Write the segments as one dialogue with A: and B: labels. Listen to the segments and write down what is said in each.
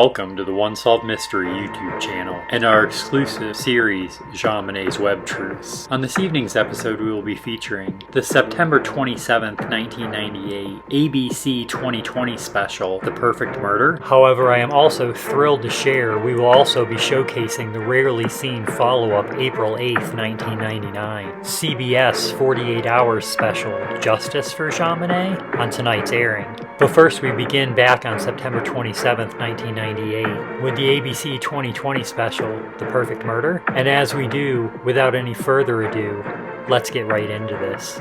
A: Welcome to the Unsolved Mystery YouTube channel and our exclusive series, JonBenet's Web Truths. On this evening's episode, we will be featuring the September 27th, 1998 ABC 2020 special, The Perfect Murder. However, I am also thrilled to share we will also be showcasing the rarely seen follow-up April 8th, 1999 CBS 48HRS special, Justice for JonBenet, on tonight's airing. But first, we begin back on September 27th, 1998 with the ABC 2020 special, The Perfect Murder. And as we do, without any further ado, let's get right into this.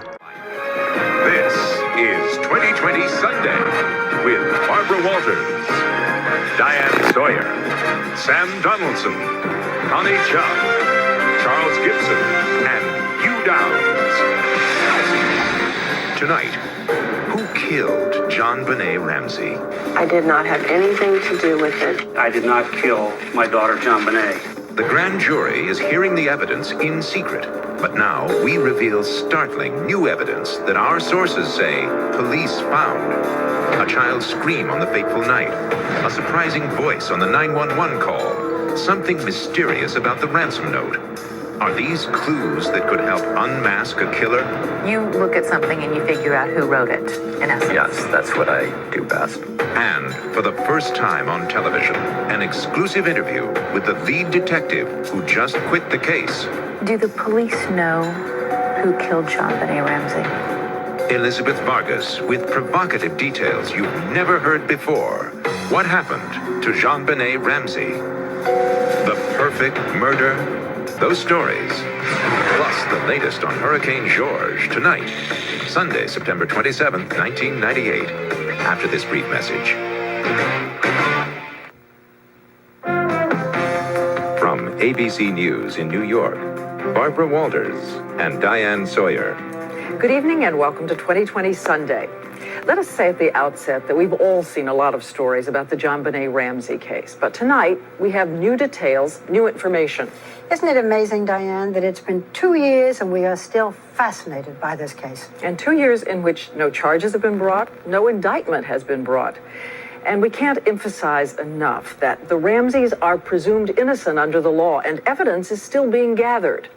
B: This is 2020 Sunday with Barbara Walters, Diane Sawyer, Sam Donaldson, Connie Chubb, Charles Gibson, and Hugh Downs. Tonight, who killed JonBenet Ramsey?
C: I did not have anything to do with it.
D: I did not kill my daughter, JonBenet.
B: The grand jury is hearing the evidence in secret. But now we reveal startling new evidence that our sources say police found. A child's scream on the fateful night. A surprising voice on the 911 call. Something mysterious about the ransom note. Are these clues that could help unmask a killer?
E: You look at something and you figure out who wrote it, in essence.
F: Yes, that's what I do best.
B: And for the first time on television, an exclusive interview with the lead detective who just quit the case.
E: Do the police know who killed JonBenet Ramsey?
B: Elizabeth Vargas with provocative details you've never heard before. What happened to JonBenet Ramsey? The perfect murder? Those stories, plus the latest on Hurricane George, tonight, Sunday, September 27th, 1998, after this brief message. From ABC News in New York, Barbara Walters and Diane Sawyer.
G: Good evening and welcome to 2020 Sunday. Let us say at the outset that we've all seen a lot of stories about the JonBenet Ramsey case, but tonight we have new details, new information.
H: Isn't it amazing, Diane, that it's been 2 years and we are still fascinated by this case?
G: And 2 years in which no charges have been brought, no indictment has been brought. And we can't emphasize enough that the Ramseys are presumed innocent under the law and evidence is still being gathered.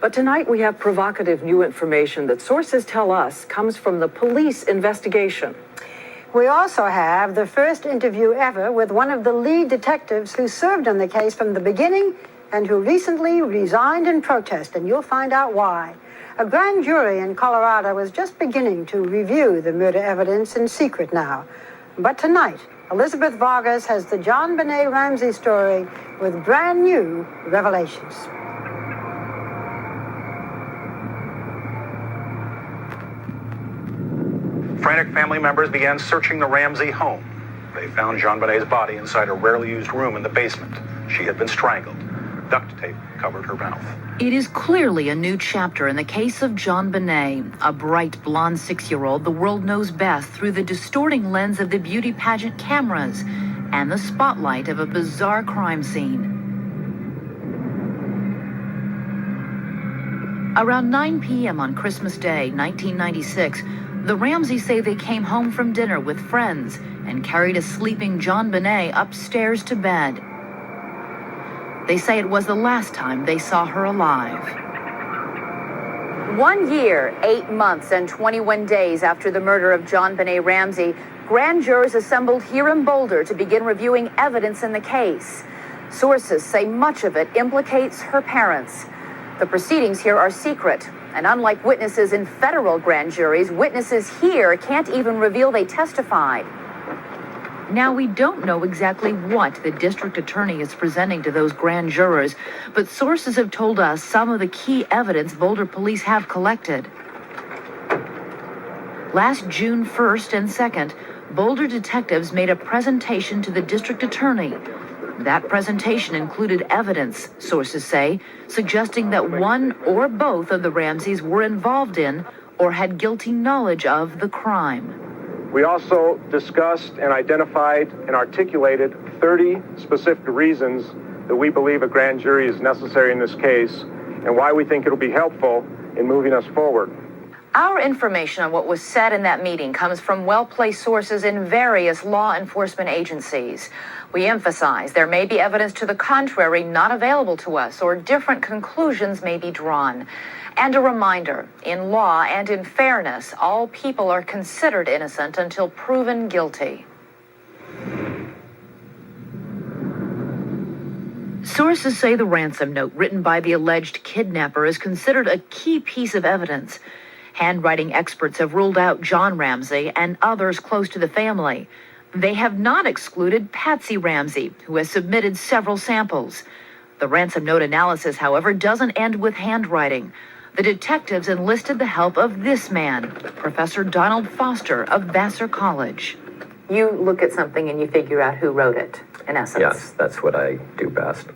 G: But tonight we have provocative new information that sources tell us comes from the police investigation.
H: We also have the first interview ever with one of the lead detectives who served on the case from the beginning and who recently resigned in protest, and you'll find out why. A grand jury in Colorado is just beginning to review the murder evidence in secret now. But tonight, Elizabeth Vargas has the JonBenet Ramsey story with brand new revelations.
D: Frantic family members began searching the Ramsey home. They found JonBenet's body inside a rarely used room in the basement. She had been strangled. Duct tape covered her mouth.
E: It is clearly a new chapter in the case of JonBenet, a bright blonde 6-year-old the world knows best through the distorting lens of the beauty pageant cameras and the spotlight of a bizarre crime scene. Around 9 p.m. on Christmas Day, 1996, the Ramseys say they came home from dinner with friends and carried a sleeping JonBenet upstairs to bed. They say it was the last time they saw her alive. 1 year, 8 months, and 21 days after the murder of JonBenet Ramsey, grand jurors assembled here in Boulder to begin reviewing evidence in the case. Sources say much of it implicates her parents. The proceedings here are secret, and unlike witnesses in federal grand juries, witnesses here can't even reveal they testified. Now, we don't know exactly what the district attorney is presenting to those grand jurors, but sources have told us some of the key evidence Boulder police have collected. Last June 1st and 2nd, Boulder detectives made a presentation to the district attorney. That presentation included evidence, sources say, suggesting that one or both of the Ramseys were involved in or had guilty knowledge of the crime.
I: We also discussed and identified and articulated 30 specific reasons that we believe a grand jury is necessary in this case and why we think it'll be helpful in moving us forward.
E: Our information on what was said in that meeting comes from well-placed sources in various law enforcement agencies. We emphasize there may be evidence to the contrary not available to us, or different conclusions may be drawn. And a reminder, in law and in fairness, all people are considered innocent until proven guilty. Sources say the ransom note written by the alleged kidnapper is considered a key piece of evidence. Handwriting experts have ruled out John Ramsey and others close to the family. They have not excluded Patsy Ramsey, who has submitted several samples. The ransom note analysis, however, doesn't end with handwriting. The detectives enlisted the help of this man, Professor Donald Foster of Vassar College. You look at something and you figure out who wrote it, in essence.
F: Yes, that's what I do best.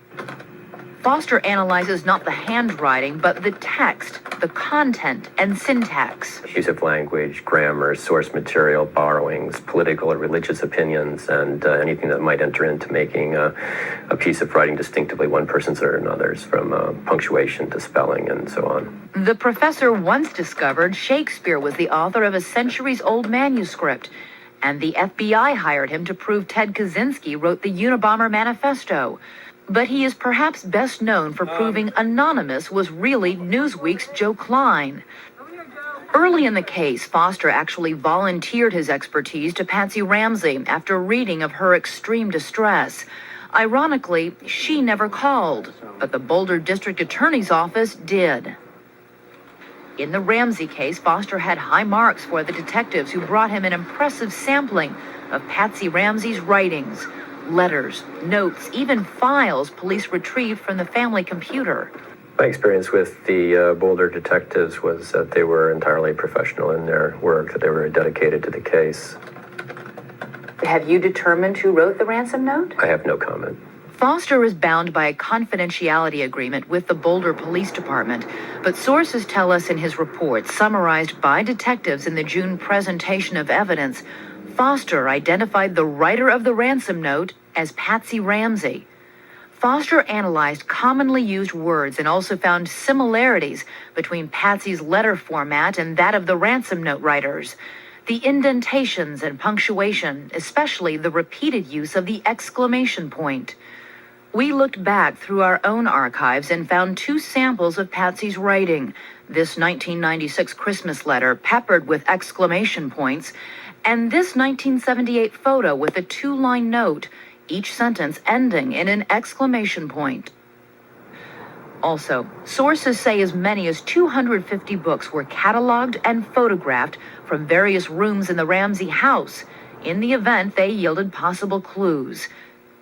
E: Foster analyzes not the handwriting, but the text, the content, and syntax.
F: Use of language, grammar, source material, borrowings, political or religious opinions, and anything that might enter into making a piece of writing distinctively one person's or another's, from punctuation to spelling and so on.
E: The professor once discovered Shakespeare was the author of a centuries-old manuscript, and the FBI hired him to prove Ted Kaczynski wrote the Unabomber Manifesto. But he is perhaps best known for proving Anonymous was really Newsweek's Joe Klein. Early in the case, Foster actually volunteered his expertise to Patsy Ramsey after reading of her extreme distress. Ironically, she never called, but the Boulder District Attorney's Office did. In the Ramsey case, Foster had high marks for the detectives who brought him an impressive sampling of Patsy Ramsey's writings, letters, notes, even files police retrieved from the family computer.
F: My experience with the Boulder detectives was that they were entirely professional in their work, that they were dedicated to the case.
E: Have you determined who wrote the ransom note?
F: I have no comment.
E: Foster is bound by a confidentiality agreement with the Boulder Police Department, but sources tell us in his report, summarized by detectives in the June presentation of evidence, Foster identified the writer of the ransom note as Patsy Ramsey. Foster analyzed commonly used words and also found similarities between Patsy's letter format and that of the ransom note writers. The indentations and punctuation, especially the repeated use of the exclamation point. We looked back through our own archives and found two samples of Patsy's writing, this 1996 Christmas letter peppered with exclamation points, and this 1978 photo with a two-line note, each sentence ending in an exclamation point. Also, sources say as many as 250 books were cataloged and photographed from various rooms in the Ramsey house. In the event, they yielded possible clues.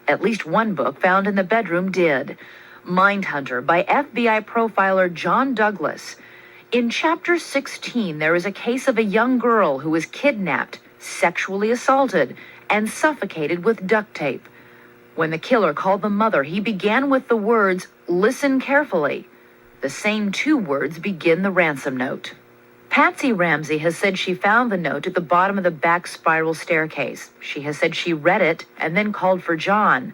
E: At least one book found in the bedroom did. Mindhunter by FBI profiler John Douglas. In Chapter 16, there is a case of a young girl who was kidnapped, sexually assaulted, and suffocated with duct tape. When the killer called the mother, he began with the words, "Listen carefully." The same two words begin the ransom note. Patsy Ramsey has said she found the note at the bottom of the back spiral staircase. She has said she read it and then called for John.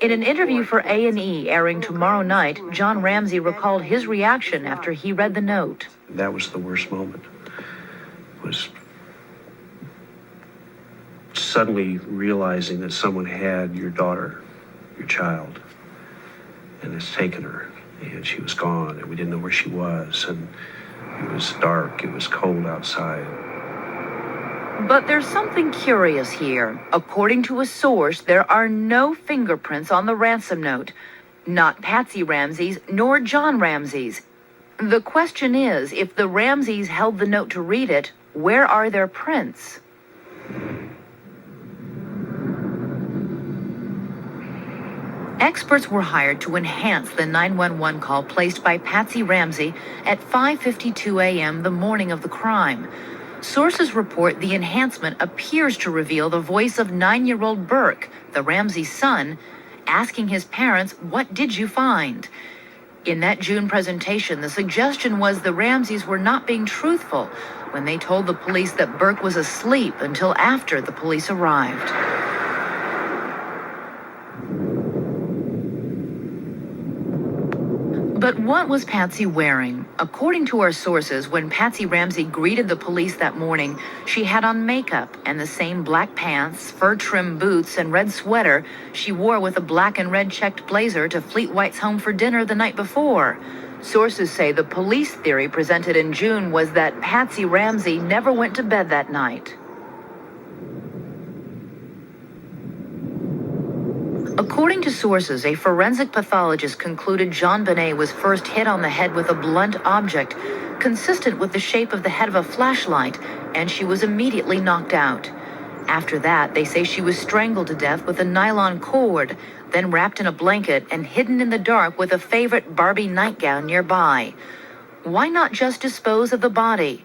E: In an interview for A&E airing tomorrow night, John Ramsey recalled his reaction after he read the note.
J: That was the worst moment. Was suddenly realizing that someone had your daughter, your child, and has taken her, and she was gone, and we didn't know where she was, and it was dark, it was cold outside.
E: But there's something curious here. According to a source, there are no fingerprints on the ransom note. Not Patsy Ramsey's, nor John Ramsey's. The question is, if the Ramseys held the note to read it, where are their prints? Experts were hired to enhance the 911 call placed by Patsy Ramsey at 5:52 a.m. the morning of the crime. Sources report the enhancement appears to reveal the voice of 9-year-old Burke, the Ramsey son, asking his parents, "What did you find?" In that June presentation, the suggestion was the Ramseys were not being truthful when they told the police that Burke was asleep until after the police arrived. But what was Patsy wearing? According to our sources, when Patsy Ramsey greeted the police that morning, she had on makeup and the same black pants, fur-trimmed boots, and red sweater she wore with a black and red checked blazer to Fleet White's home for dinner the night before. Sources say the police theory presented in June was that Patsy Ramsey never went to bed that night. According to sources, a forensic pathologist concluded JonBenet was first hit on the head with a blunt object consistent with the shape of the head of a flashlight, and she was immediately knocked out. After that, they say she was strangled to death with a nylon cord, then wrapped in a blanket and hidden in the dark with a favorite Barbie nightgown nearby. Why not just dispose of the body?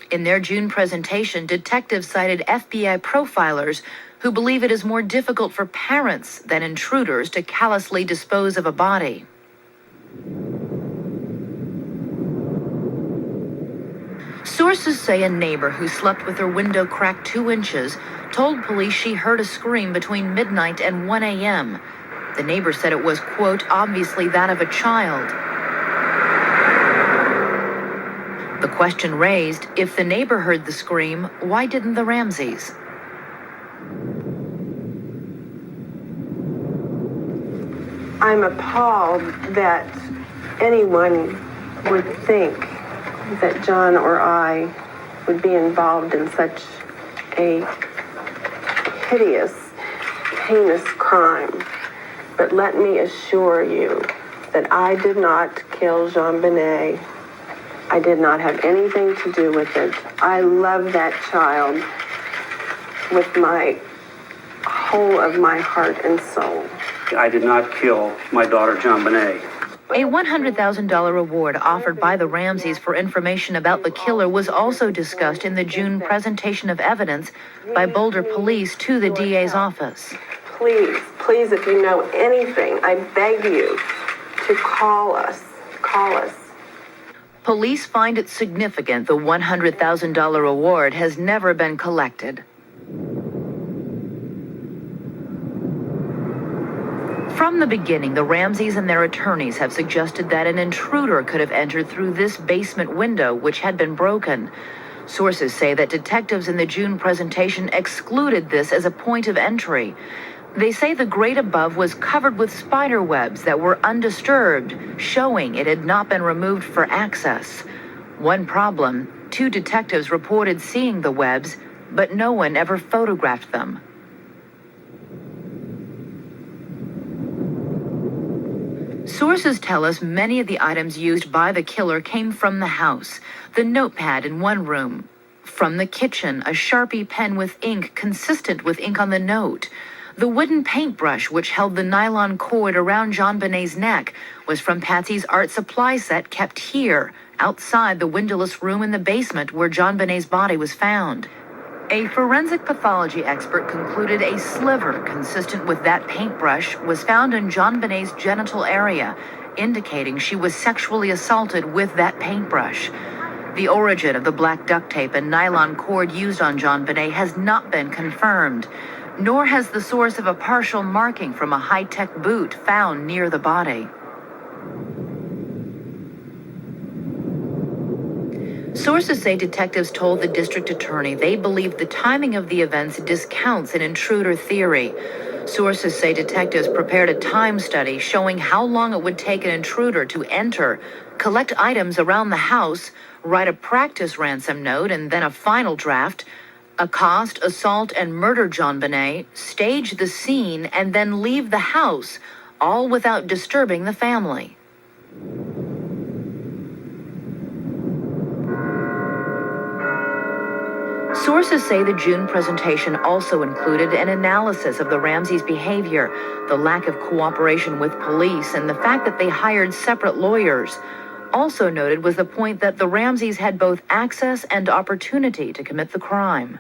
E: In their June presentation, detectives cited FBI profilers who believe it is more difficult for parents than intruders to callously dispose of a body. Sources say a neighbor who slept with her window cracked 2 inches told police she heard a scream between midnight and 1 a.m. The neighbor said it was, quote, obviously that of a child. The question raised, if the neighbor heard the scream, why didn't the Ramseys?
C: I'm appalled that anyone would think that John or I would be involved in such a hideous, heinous crime. But let me assure you that I did not kill JonBenet. I did not have anything to do with it. I love that child with my whole of my heart and soul.
K: I did not kill my daughter, JonBenet.
E: A $100,000 reward offered by the Ramseys for information about the killer was also discussed in the June presentation of evidence by Boulder police to the DA's office.
C: Please, please, if you know anything, I beg you to call us. Call us.
E: Police find it significant the $100,000 reward has never been collected. From the beginning, the Ramseys and their attorneys have suggested that an intruder could have entered through this basement window, which had been broken. Sources say that detectives in the June presentation excluded this as a point of entry. They say the grate above was covered with spider webs that were undisturbed, showing it had not been removed for access. One problem, 2 detectives reported seeing the webs, but no one ever photographed them. Sources tell us many of the items used by the killer came from the house. The notepad in one room. From the kitchen, a Sharpie pen with ink consistent with ink on the note. The wooden paintbrush which held the nylon cord around JonBenet's neck was from Patsy's art supply set kept here, outside the windowless room in the basement where JonBenet's body was found. A forensic pathology expert concluded a sliver consistent with that paintbrush was found in JonBenet's genital area, indicating she was sexually assaulted with that paintbrush. The origin of the black duct tape and nylon cord used on JonBenet has not been confirmed, nor has the source of a partial marking from a high-tech boot found near the body. Sources say detectives told the district attorney they believe the timing of the events discounts an intruder theory. Sources say detectives prepared a time study showing how long it would take an intruder to enter, collect items around the house, write a practice ransom note and then a final draft, accost, assault, and murder JonBenet, stage the scene, and then leave the house, all without disturbing the family. Sources say the June presentation also included an analysis of the Ramseys' behavior, the lack of cooperation with police, and the fact that they hired separate lawyers. Also noted was the point that the Ramseys had both access and opportunity to commit the crime.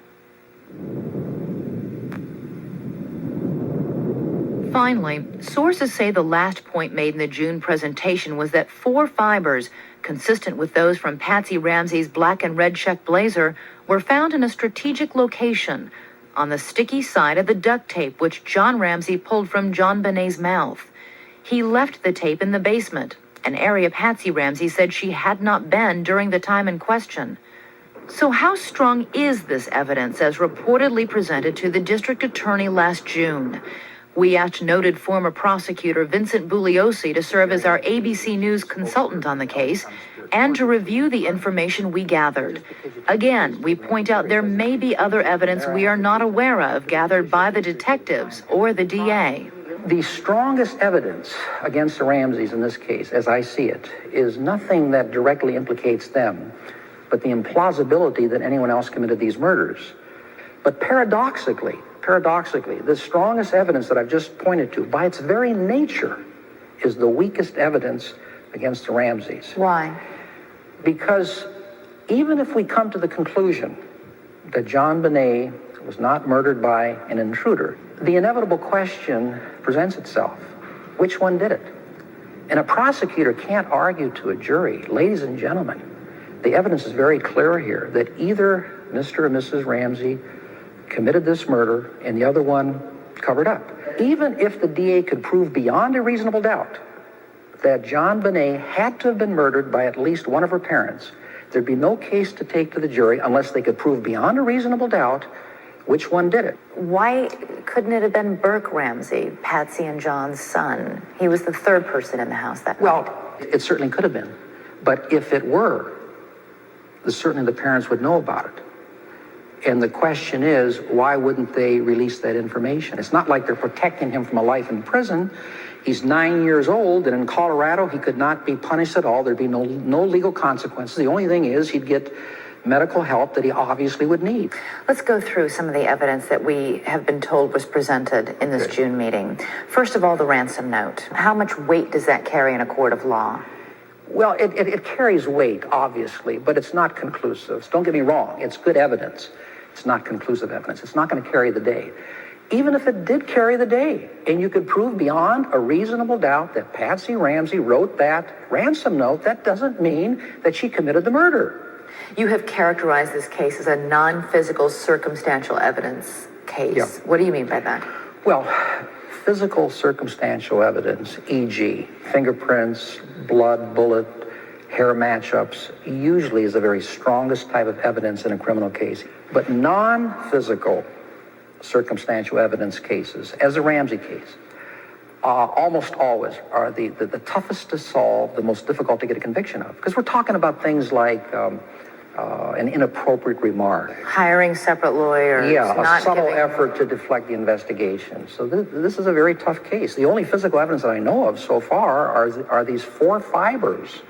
E: Finally, sources say the last point made in the June presentation was that 4 fibers, consistent with those from Patsy Ramsey's black and red check blazer, were found in a strategic location on the sticky side of the duct tape which John Ramsey pulled from JonBenet's mouth. He left the tape in the basement, an area Patsy Ramsey said she had not been during the time in question. So how strong is this evidence as reportedly presented to the district attorney last June? We asked noted former prosecutor Vincent Bugliosi to serve as our ABC News consultant on the case and to review the information we gathered. Again, we point out there may be other evidence we are not aware of gathered by the detectives or the DA.
L: The strongest evidence against the Ramseys in this case, as I see it, is nothing that directly implicates them, but the implausibility that anyone else committed these murders. But paradoxically, the strongest evidence that I've just pointed to, by its very nature, is the weakest evidence against the Ramseys.
E: Why?
L: Because even if we come to the conclusion that JonBenet was not murdered by an intruder, the inevitable question presents itself. Which one did it? And a prosecutor can't argue to a jury, ladies and gentlemen, the evidence is very clear here that either Mr. or Mrs. Ramsey committed this murder and the other one covered up. Even if the DA could prove beyond a reasonable doubt that JonBenet had to have been murdered by at least one of her parents, there'd be no case to take to the jury unless they could prove beyond a reasonable doubt which one did it.
E: Why couldn't it have been Burke Ramsey, Patsy and John's son? He was the third person in the house that night.
L: Well, it certainly could have been. But if it were, certainly the parents would know about it. And the question is, why wouldn't they release that information? It's not like they're protecting him from a life in prison. He's 9 years old, and in Colorado, he could not be punished at all. There'd be no legal consequences. The only thing is he'd get medical help that he obviously would need.
E: Let's go through some of the evidence that we have been told was presented in this June meeting. First of all, the ransom note. How much weight does that carry in a court of law?
L: Well, it carries weight, obviously, but it's not conclusive. Don't get me wrong. It's good evidence. It's not conclusive evidence. It's not going to carry the day. Even if it did carry the day, and you could prove beyond a reasonable doubt that Patsy Ramsey wrote that ransom note, that doesn't mean that she committed the murder.
E: You have characterized this case as a non-physical circumstantial evidence case.
L: Yeah.
E: What do you mean by that?
L: Well, physical circumstantial evidence, e.g., fingerprints, blood, bullet, hair matchups, usually is the very strongest type of evidence in a criminal case. But non-physical circumstantial evidence cases, as a Ramsey case, almost always are the toughest to solve, the most difficult to get a conviction of. Because we're talking about things like an inappropriate remark.
E: Hiring separate lawyers.
L: Yeah, a subtle effort to deflect the investigation. So this is a very tough case. The only physical evidence that I know of so far are these 4 fibers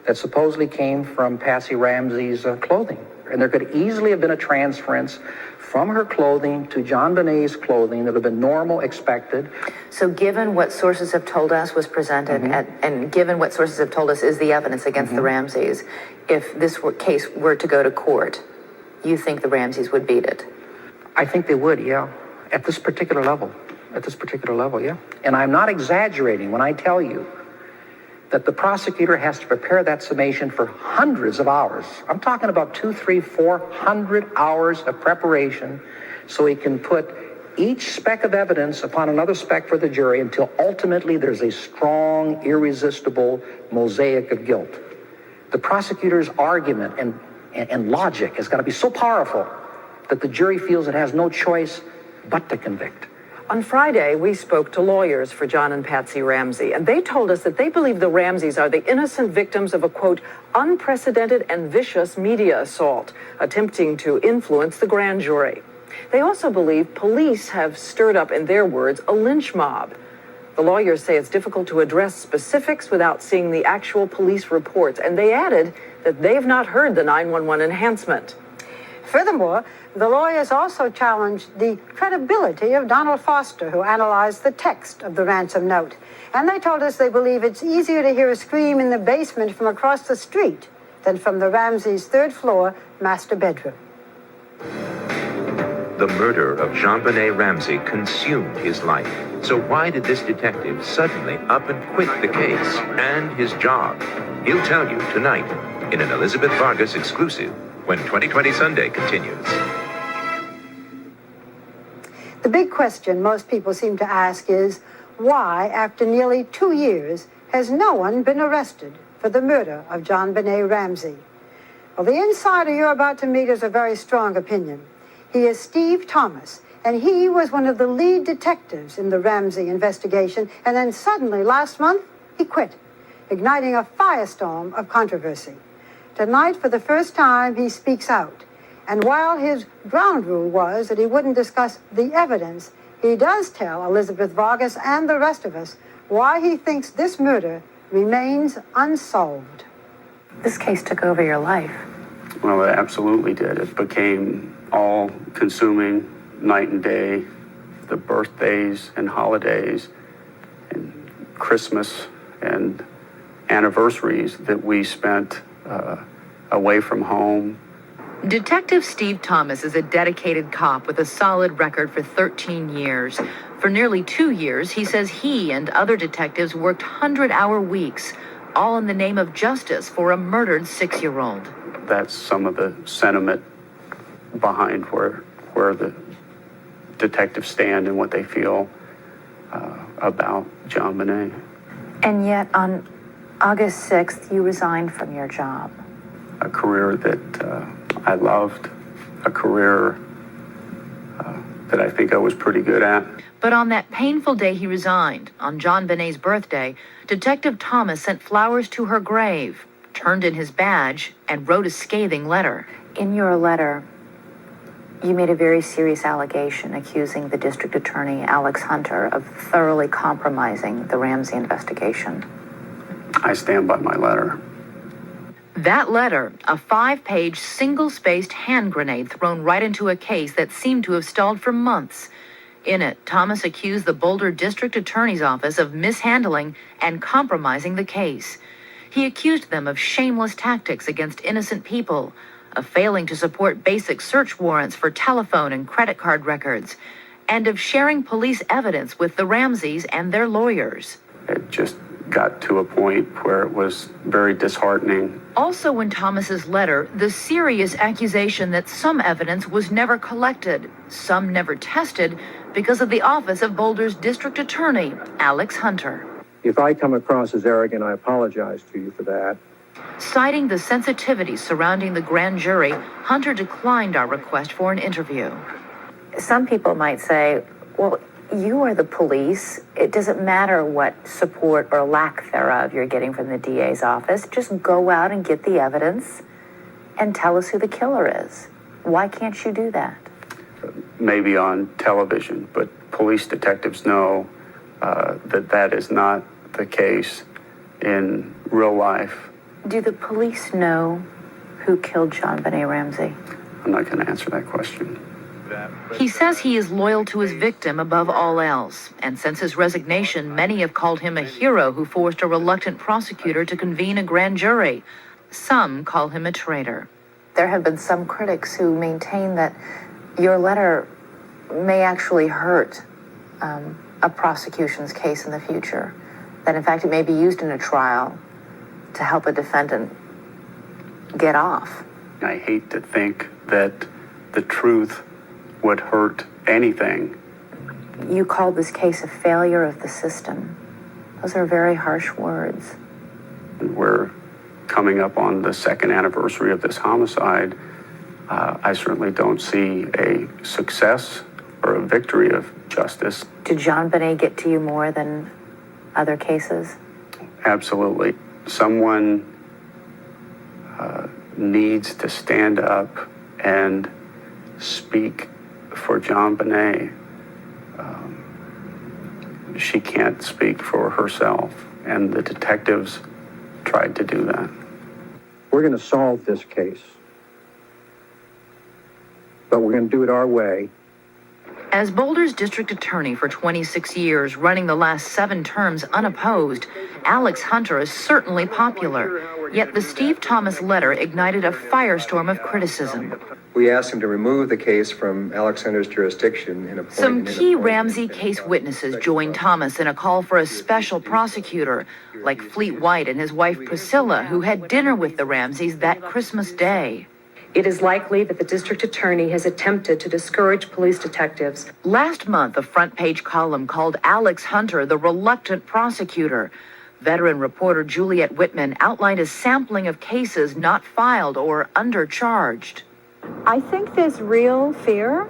L: that supposedly came from Patsy Ramsey's clothing. And there could easily have been a transference from her clothing to JonBenet's clothing that would have been normal, expected.
E: So given what sources have told us was presented, and given what sources have told us is the evidence against the Ramseys, if this case were to go to court, you think the Ramseys would beat it?
L: I think they would, yeah. At this particular level, yeah. And I'm not exaggerating when I tell you that the prosecutor has to prepare that summation for hundreds of hours. I'm talking about 200, 300, 400 hours of preparation so he can put each speck of evidence upon another speck for the jury until ultimately there's a strong, irresistible mosaic of guilt. The prosecutor's argument and logic has got to be so powerful that the jury feels it has no choice but to convict.
G: On Friday, we spoke to lawyers for John and Patsy Ramsey, and they told us that they believe the Ramseys are the innocent victims of a, quote, unprecedented and vicious media assault, attempting to influence the grand jury. They also believe police have stirred up, in their words, a lynch mob. The lawyers say it's difficult to address specifics without seeing the actual police reports, and they added that they've not heard the 911 enhancement.
H: Furthermore, the lawyers also challenged the credibility of Donald Foster, who analyzed the text of the ransom note. And they told us they believe it's easier to hear a scream in the basement from across the street than from the Ramseys' third-floor master bedroom.
B: The murder of JonBenet Ramsey consumed his life. So why did this detective suddenly up and quit the case and his job? He'll tell you tonight in an Elizabeth Vargas exclusive when 2020 Sunday continues.
H: The big question most people seem to ask is, why, after nearly 2 years has no one been arrested for the murder of JonBenet Ramsey? Well, the insider you're about to meet has a very strong opinion. He is Steve Thomas, and he was one of the lead detectives in the Ramsey investigation, and then suddenly, last month, he quit, igniting a firestorm of controversy. Tonight, for the first time, he speaks out. And while his ground rule was that he wouldn't discuss the evidence, he does tell Elizabeth Vargas and the rest of us why he thinks this murder remains unsolved.
E: This case took over your life.
K: Well, it absolutely did. It became all-consuming, night and day, the birthdays and holidays and Christmas and anniversaries that we spent away from home.
E: Detective Steve Thomas is a dedicated cop with a solid record for 13 years. For nearly 2 years, he says he and other detectives worked 100-hour weeks, all in the name of justice for a murdered 6-year-old.
K: That's some of the sentiment behind where the detectives stand and what they feel about JonBenet.
E: And yet, on August 6th, you resigned from your job.
K: A career that I loved, a career that I think I was pretty good at.
E: But on that painful day he resigned, on JonBenet's birthday, Detective Thomas sent flowers to her grave, turned in his badge, and wrote a scathing letter. In your letter, you made a very serious allegation accusing the district attorney, Alex Hunter, of thoroughly compromising the Ramsey investigation.
K: I stand by my letter.
E: That letter, a 5-page, single-spaced hand grenade thrown right into a case that seemed to have stalled for months. In it, Thomas accused the Boulder District Attorney's Office of mishandling and compromising the case. He accused them of shameless tactics against innocent people, of failing to support basic search warrants for telephone and credit card records, and of sharing police evidence with the Ramseys and their lawyers.
K: It just got to a point where it was very disheartening.
E: Also in Thomas's letter, the serious accusation that some evidence was never collected, some never tested, because of the office of Boulder's district attorney, Alex Hunter.
I: If I come across as arrogant, I apologize to you for that.
E: Citing the sensitivities surrounding the grand jury, Hunter declined our request for an interview. Some people might say, well, you are the police. It doesn't matter what support or lack thereof you're getting from the DA's office. Just go out and get the evidence and tell us who the killer is. Why can't you do that?
K: Maybe on television, but police detectives know that is not the case in real life.
E: Do the police know who killed JonBenet Ramsey?
K: I'm not going to answer that question.
E: He says he is loyal to his victim above all else, and since his resignation, many have called him a hero who forced a reluctant prosecutor to convene a grand jury. Some call him a traitor. There have been some critics who maintain that your letter may actually hurt a prosecution's case in the future, that in fact it may be used in a trial to help a defendant get off.
K: I hate to think that the truth would hurt anything.
E: You called this case a failure of the system. Those are very harsh words.
K: We're coming up on the second anniversary of this homicide. I certainly don't see a success or a victory of justice.
E: Did JonBenet get to you more than other cases?
K: Absolutely. Someone needs to stand up and speak for JonBenet. She can't speak for herself, and the detectives tried to do that.
I: We're going to solve this case, but we're going to do it our way.
E: As Boulder's district attorney for 26 years, running the last 7 terms unopposed, Alex Hunter is certainly popular. Yet the Steve Thomas letter ignited a firestorm of criticism.
M: We asked him to remove the case from Alex Hunter's jurisdiction and appoint
E: Some key Ramsey case witnesses joined Thomas in a call for a special prosecutor, like Fleet White and his wife Priscilla, who had dinner with the Ramseys that Christmas Day.
N: It is likely that the district attorney has attempted to discourage police detectives.
E: Last month, a front-page column called Alex Hunter the reluctant prosecutor. Veteran reporter Juliet Whitman outlined a sampling of cases not filed or undercharged.
O: I think there's real fear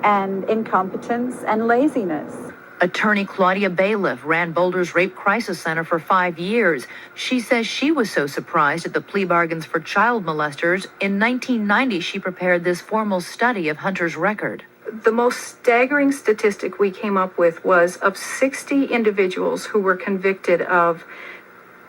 O: and incompetence and laziness.
E: Attorney Claudia Bailiff ran Boulder's Rape Crisis Center for 5 years. She says she was so surprised at the plea bargains for child molesters. In 1990, she prepared this formal study of Hunter's record.
P: The most staggering statistic we came up with was of 60 individuals who were convicted of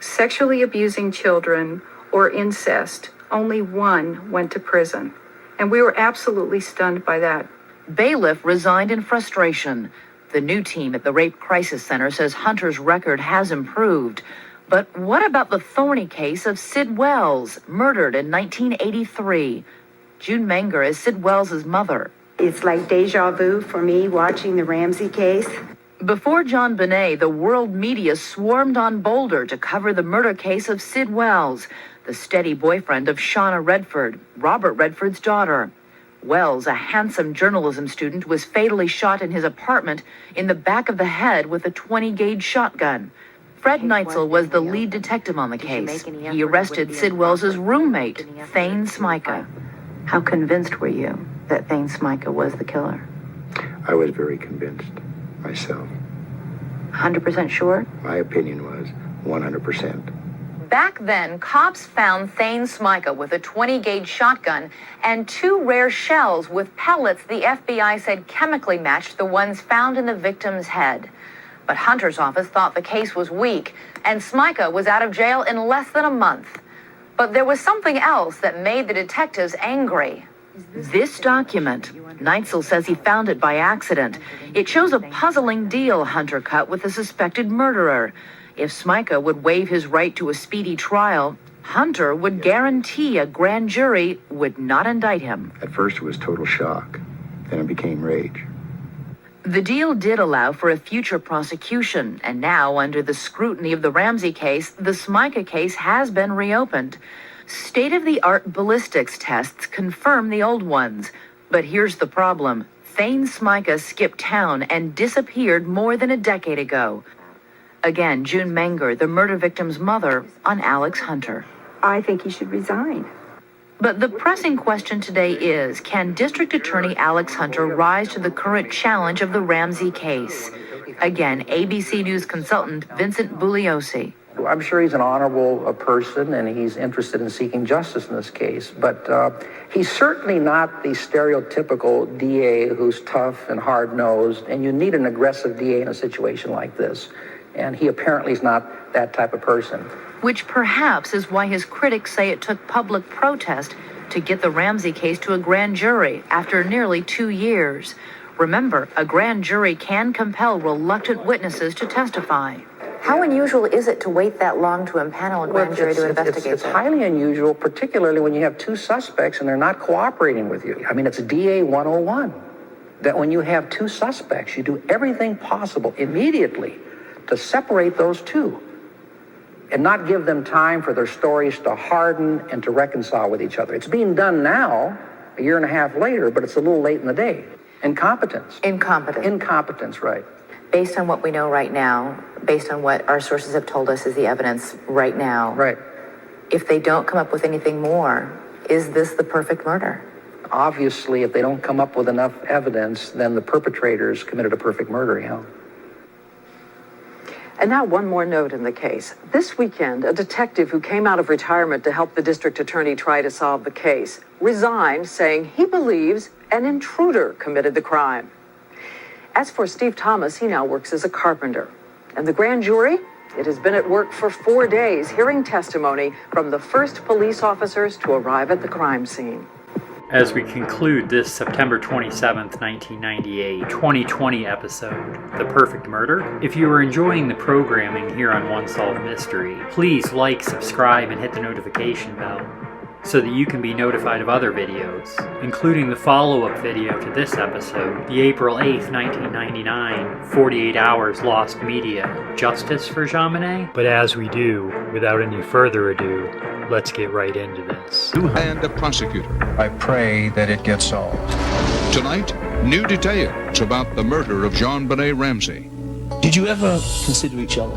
P: sexually abusing children or incest, only one went to prison. And we were absolutely stunned by that.
E: Bailiff resigned in frustration. The new team at the Rape Crisis Center says Hunter's record has improved. But what about the thorny case of Sid Wells, murdered in 1983? June Menger is Sid Wells' mother.
Q: It's like deja vu for me watching the Ramsey case.
E: Before JonBenet, the world media swarmed on Boulder to cover the murder case of Sid Wells, the steady boyfriend of Shauna Redford, Robert Redford's daughter. Wells, a handsome journalism student, was fatally shot in his apartment in the back of the head with a 20-gauge shotgun. Fred Neitzel was the lead detective on the case. He arrested Sid Wells' roommate, Thane Smyka. How convinced were you that Thane Smyka was the killer?
R: I was very convinced myself.
E: 100% sure?
R: My opinion was 100%.
E: Back then, cops found Thane Smyka with a 20-gauge shotgun and 2 rare shells with pellets the FBI said chemically matched the ones found in the victim's head. But Hunter's office thought the case was weak, and Smyka was out of jail in less than a month. But there was something else that made the detectives angry. This document. Neitzel says he found it by accident. It shows a puzzling deal Hunter cut with a suspected murderer. If Smyka would waive his right to a speedy trial, Hunter would guarantee a grand jury would not indict him.
R: At first it was total shock. Then it became rage.
E: The deal did allow for a future prosecution, and now, under the scrutiny of the Ramsey case, the Smyka case has been reopened. State-of-the-art ballistics tests confirm the old ones. But here's the problem. Thane Smyka skipped town and disappeared more than a decade ago. Again, June Menger, the murder victim's mother, on Alex Hunter.
Q: I think he should resign.
E: But the pressing question today is, can District Attorney Alex Hunter rise to the current challenge of the Ramsey case? Again, ABC News consultant Vincent Bugliosi.
L: I'm sure he's an honorable person and he's interested in seeking justice in this case, but he's certainly not the stereotypical DA who's tough and hard-nosed, and you need an aggressive DA in a situation like this. And he apparently is not that type of person.
E: Which perhaps is why his critics say it took public protest to get the Ramsey case to a grand jury after nearly 2 years. Remember, a grand jury can compel reluctant witnesses to testify. How unusual is it to wait that long to impanel a grand jury to investigate
L: It's highly unusual, particularly when you have 2 suspects and they're not cooperating with you. I mean, it's DA 101. That when you have 2 suspects, you do everything possible immediately to separate those 2 and not give them time for their stories to harden and to reconcile with each other. It's being done now, a year and a half later, but it's a little late in the day. Incompetence. Incompetence, right.
E: Based on what we know right now, based on what our sources have told us is the evidence right now.
L: Right.
E: If they don't come up with anything more, is this the perfect murder?
L: Obviously, if they don't come up with enough evidence, then the perpetrators committed a perfect murder, yeah.
G: And now one more note in the case. This weekend, a detective who came out of retirement to help the district attorney try to solve the case resigned, saying he believes an intruder committed the crime. As for Steve Thomas, he now works as a carpenter. And the grand jury? It has been at work for 4 days, hearing testimony from the first police officers to arrive at the crime scene.
A: As we conclude this September 27th, 1998, 2020 episode, The Perfect Murder, if you are enjoying the programming here on One Solved Mystery, please like, subscribe, and hit the notification bell so that you can be notified of other videos, including the follow-up video to this episode, the April 8th, 1999, 48 Hours Lost Media, Justice for JonBenet? But as we do, without any further ado, let's get right into this.
S: And a prosecutor.
T: I pray that it gets solved.
S: Tonight, new details about the murder of JonBenet Ramsey.
T: Did you ever consider each other?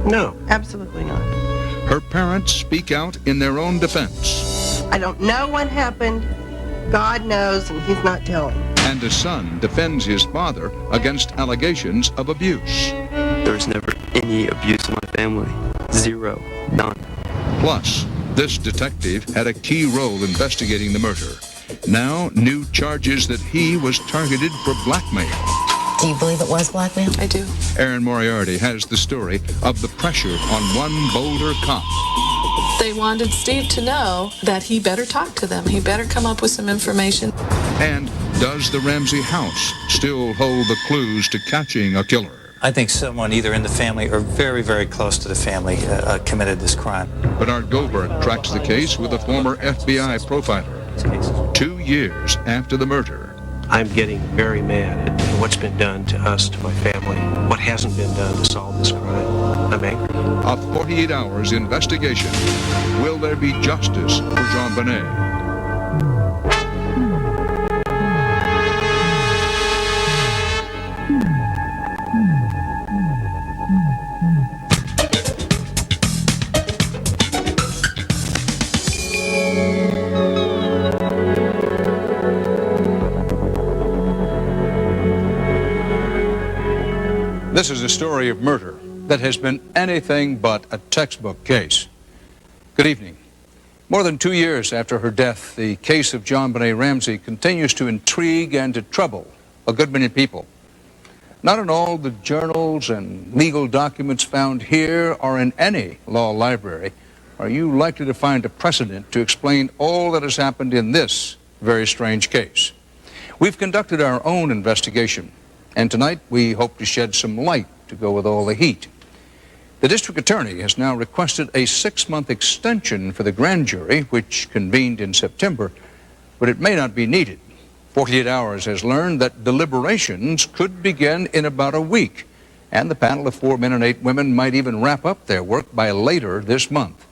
U: No, absolutely not.
S: Her parents speak out in their own defense.
U: I don't know what happened. God knows, and he's not telling.
S: And a son defends his father against allegations of abuse.
V: There was never any abuse in my family. Zero. None.
S: Plus, this detective had a key role investigating the murder. Now, new charges that he was targeted for blackmail.
W: Do you believe it was blackmail?
X: I do.
S: Aaron Moriarty has the story of the pressure on one Boulder cop.
X: They wanted Steve to know that he better talk to them. He better come up with some information.
S: And does the Ramsey house still hold the clues to catching a killer?
Y: I think someone either in the family or very, very close to the family committed this crime.
S: Bernard Goldberg tracks the case with a former FBI profiler. 2 years after the murder.
J: I'm getting very mad at what's been done to us, to my family, what hasn't been done to solve this crime. I'm angry.
S: A 48 hours investigation. Will there be justice for JonBenet? This is a story of murder that has been anything but a textbook case. Good evening. More than 2 years after her death, the case of JonBenet Ramsey continues to intrigue and to trouble a good many people. Not in all the journals and legal documents found here or in any law library are you likely to find a precedent to explain all that has happened in this very strange case. We've conducted our own investigation. And tonight, we hope to shed some light to go with all the heat. The district attorney has now requested a 6-month extension for the grand jury, which convened in September, but it may not be needed. 48 Hours has learned that deliberations could begin in about a week, and the panel of 4 men and 8 women might even wrap up their work by later this month.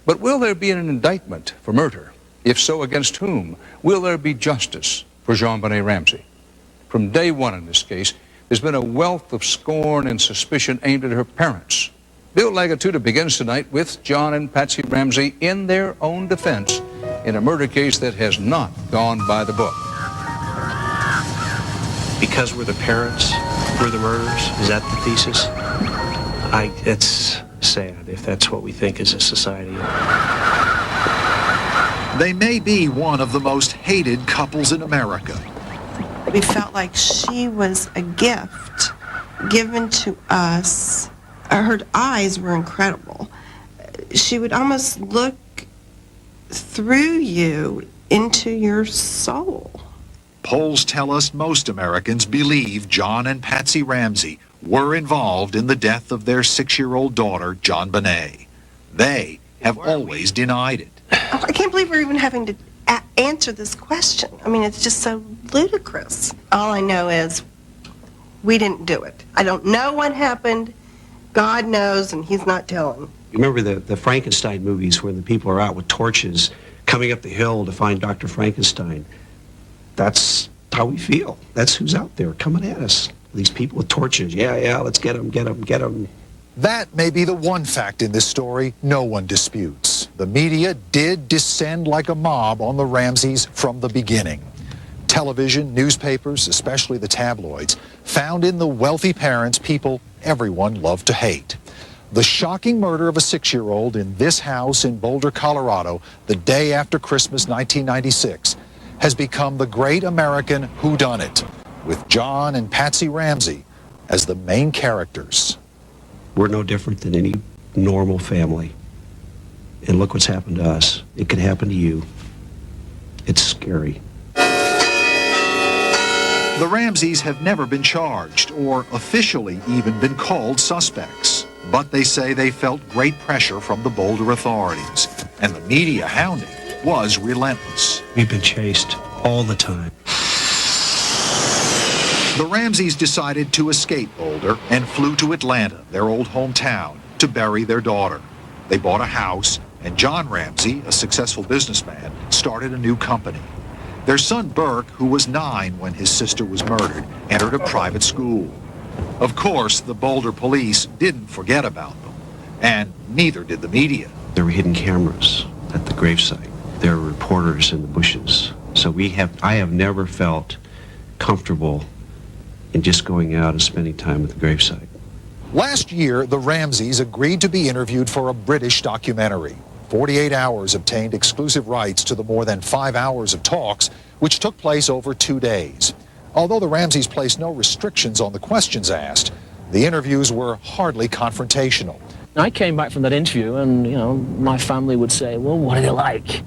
S: But will there be an indictment for murder? If so, against whom? Will there be justice for JonBenet Ramsey? From day one in this case, there's been a wealth of scorn and suspicion aimed at her parents. Bill Lagatuda begins tonight with John and Patsy Ramsey in their own defense in a murder case that has not gone by the book.
J: Because we're the parents, we're the murderers? Is that the thesis? It's sad if that's what we think as a society.
Z: They may be one of the most hated couples in America.
U: We felt like she was a gift given to us. Her eyes were incredible. She would almost look through you into your soul.
Z: Polls tell us most Americans believe John and Patsy Ramsey were involved in the death of their 6-year-old daughter, JonBenet. They have always denied it.
U: I can't believe we're even having to answer this question. I mean, it's just so ludicrous. All I know is we didn't do it. I don't know what happened. God knows, and he's not telling.
J: You remember the Frankenstein movies where the people are out with torches coming up the hill to find Dr. Frankenstein? That's how we feel. That's who's out there coming at us. These people with torches. Yeah, let's get them, get them, get them.
Z: That may be the one fact in this story no one disputes. The media did descend like a mob on the Ramseys from the beginning. Television, newspapers, especially the tabloids, found in the wealthy parents people everyone loved to hate. The shocking murder of a 6-year-old in this house in Boulder, Colorado, the day after Christmas 1996, has become the great American whodunit, with John and Patsy Ramsey as the main characters.
J: We're no different than any normal family. And look what's happened to us. It could happen to you. It's scary.
Z: The Ramseys have never been charged or officially even been called suspects. But they say they felt great pressure from the Boulder authorities. And the media hounding was relentless.
J: We've been chased all the time.
Z: The Ramseys decided to escape Boulder and flew to Atlanta, their old hometown, to bury their daughter. They bought a house, and John Ramsey, a successful businessman, started a new company. Their son Burke, who was 9 when his sister was murdered, entered a private school. Of course, the Boulder police didn't forget about them, and neither did the media.
J: There were hidden cameras at the gravesite. There were reporters in the bushes. So I have never felt comfortable in just going out and spending time at the gravesite.
Z: Last year, the Ramseys agreed to be interviewed for a British documentary. 48 Hours obtained exclusive rights to the more than 5 hours of talks, which took place over 2 days. Although the Ramseys placed no restrictions on the questions asked, the interviews were hardly confrontational.
B: I came back from that interview and, my family would say, well, what are they like?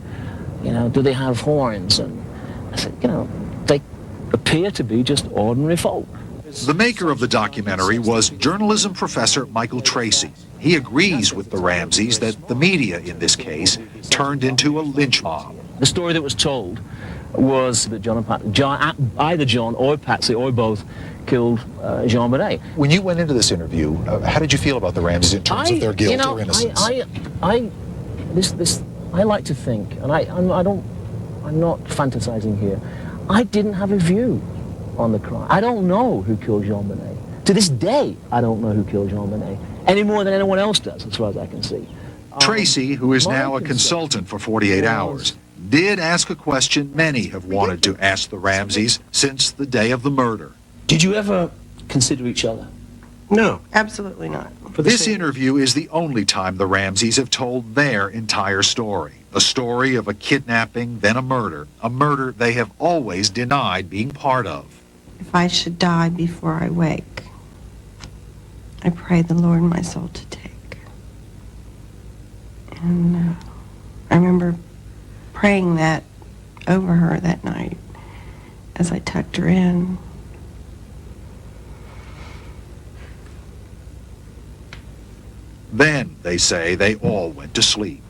B: Do they have horns? And I said, they appear to be just ordinary folk.
Z: The maker of the documentary was journalism professor Michael Tracy. He agrees with the Ramseys that the media in this case turned into a lynch mob.
B: The story that was told was that either John or Patsy or both killed JonBenet.
Z: When you went into this interview, how did you feel about the Ramseys in terms of their guilt or innocence?
B: I like to think, and I'm not fantasizing here. I didn't have a view on the crime. I don't know who killed JonBenet. To this day, I don't know who killed JonBenet any more than anyone else does, as far as I can see.
Z: Tracy, who is now a consultant for 48 Hours, did ask a question many have wanted to ask the Ramseys since the day of the murder.
B: Did you ever consider each other?
J: No.
U: Absolutely not.
Z: This interview is the only time the Ramseys have told their entire story. A story of a kidnapping, then a murder they have always denied being part of.
U: If I should die before I wake, I pray the Lord my soul to take. And I remember praying that over her that night as I tucked her in.
Z: Then, they say, they all went to sleep.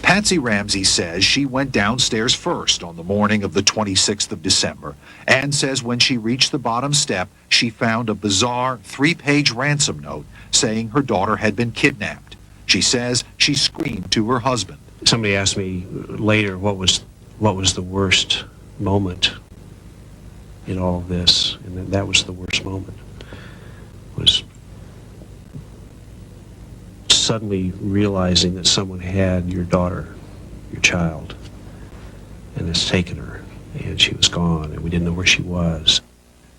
Z: Patsy Ramsey says she went downstairs first on the morning of the 26th of December and says when she reached the bottom step, she found a bizarre 3-page ransom note saying her daughter had been kidnapped. She says she screamed to her husband.
J: Somebody asked me later what was the worst moment in all of this, and that was the worst moment. Was suddenly realizing that someone had your daughter, your child, and has taken her, and she was gone, and we didn't know where she was.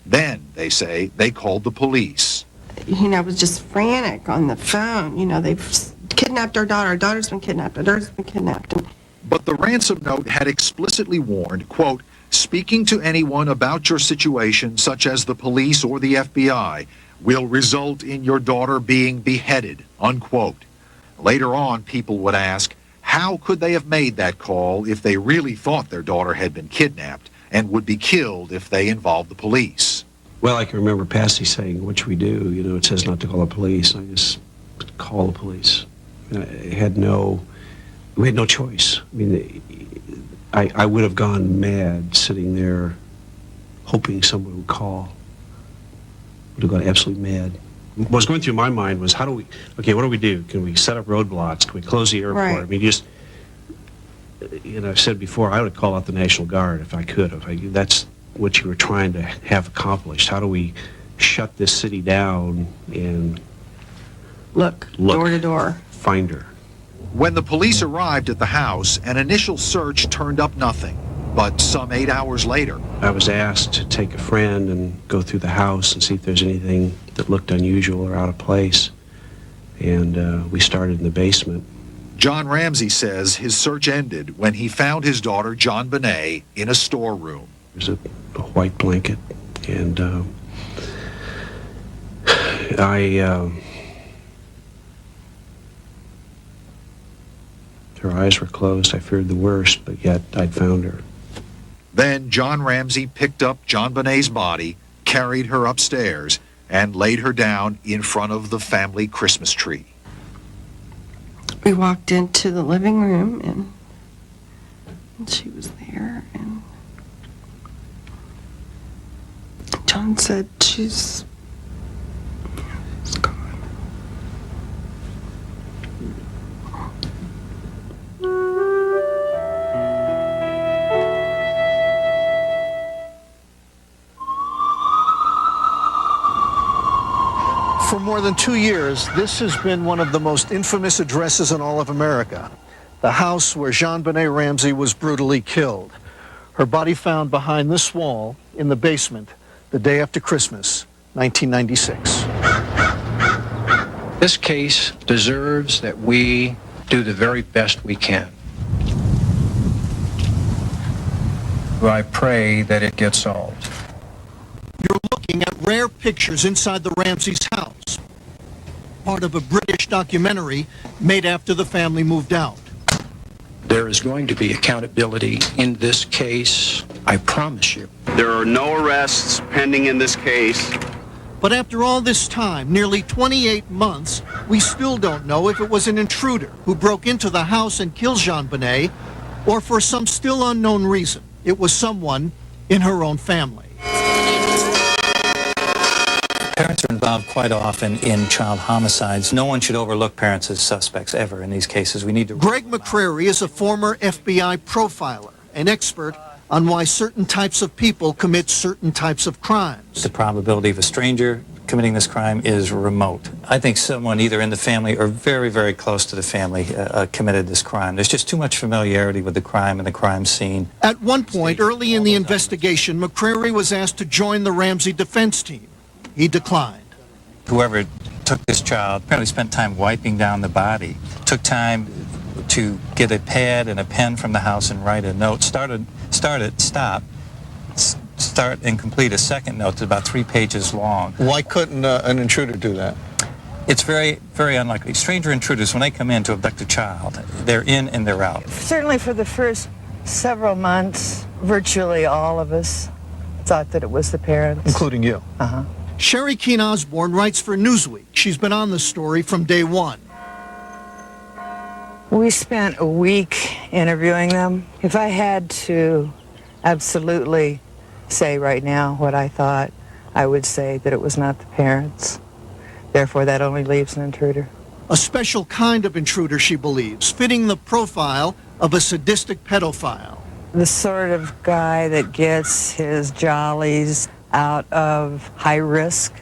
Z: Then, they say, they called the police.
U: I was just frantic on the phone. They've kidnapped our daughter's been kidnapped, our daughter's been kidnapped.
Z: But the ransom note had explicitly warned, quote, speaking to anyone about your situation, such as the police or the FBI, will result in your daughter being beheaded, unquote. Later on, people would ask, how could they have made that call if they really thought their daughter had been kidnapped and would be killed if they involved the police?
J: Well, I can remember Patsy saying, what should we do? It says not to call the police. I just call the police. We had no choice. I would have gone mad sitting there hoping someone would call. Would have gone absolutely mad. What was going through my mind was, what do we do? Can we set up roadblocks? Can we close the airport?
U: Right.
J: I've said before, I would call out the National Guard if I could have. That's what you were trying to have accomplished. How do we shut this city down and
U: look door to door,
J: find her?
Z: When the police arrived at the house, an initial search turned up nothing. But some 8 hours later,
J: I was asked to take a friend and go through the house and see if there's anything that looked unusual or out of place. And we started in the basement.
Z: John Ramsey says his search ended when he found his daughter, JonBenet, in a storeroom.
J: There's a white blanket, and her eyes were closed. I feared the worst, but yet I'd found her.
Z: Then John Ramsey picked up JonBenet's body, carried her upstairs, and laid her down in front of the family Christmas tree.
U: We walked into the living room, and she was there, and John said, she's gone.
C: For more than 2 years, this has been one of the most infamous addresses in all of America. The house where JonBenet Ramsey was brutally killed. Her body found behind this wall in the basement the day after Christmas, 1996.
T: This case deserves that we do the very best we can. I pray that it gets solved.
C: You're looking at rare pictures inside the Ramseys' house, part of a British documentary made after the family moved out.
T: There is going to be accountability in this case, I promise you.
D: There are no arrests pending in this case.
C: But after all this time, nearly 28 months, we still don't know if it was an intruder who broke into the house and killed JonBenet, or for some still unknown reason, it was someone in her own family.
Y: Parents are involved quite often in child homicides. No one should overlook parents as suspects ever in these cases. We need to...
C: Greg McCrary is a former FBI profiler, an expert on why certain types of people commit certain types of crimes.
Y: The probability of a stranger committing this crime is remote. I think someone either in the family or very, very close to the family committed this crime. There's just too much familiarity with the crime and the crime scene.
C: At one point early in the investigation, McCrary was asked to join the Ramsey defense team. He declined.
Y: Whoever took this child apparently spent time wiping down the body, took time to get a pad and a pen from the house and write a note, start and complete a second note that's about 3 pages long.
C: Why couldn't an intruder do that?
Y: It's very, very unlikely. Stranger intruders, when they come in to abduct a child, they're in and they're out.
F: Certainly for the first several months, virtually all of us thought that it was the parents.
C: Including you?
F: Uh-huh.
C: Sherry Keene Osborne writes for Newsweek. She's been on the story from day one.
F: We spent a week interviewing them. If I had to absolutely say right now what I thought, I would say that it was not the parents. Therefore, that only leaves an intruder.
C: A special kind of intruder, she believes, fitting the profile of a sadistic pedophile.
F: The sort of guy that gets his jollies out of high risk,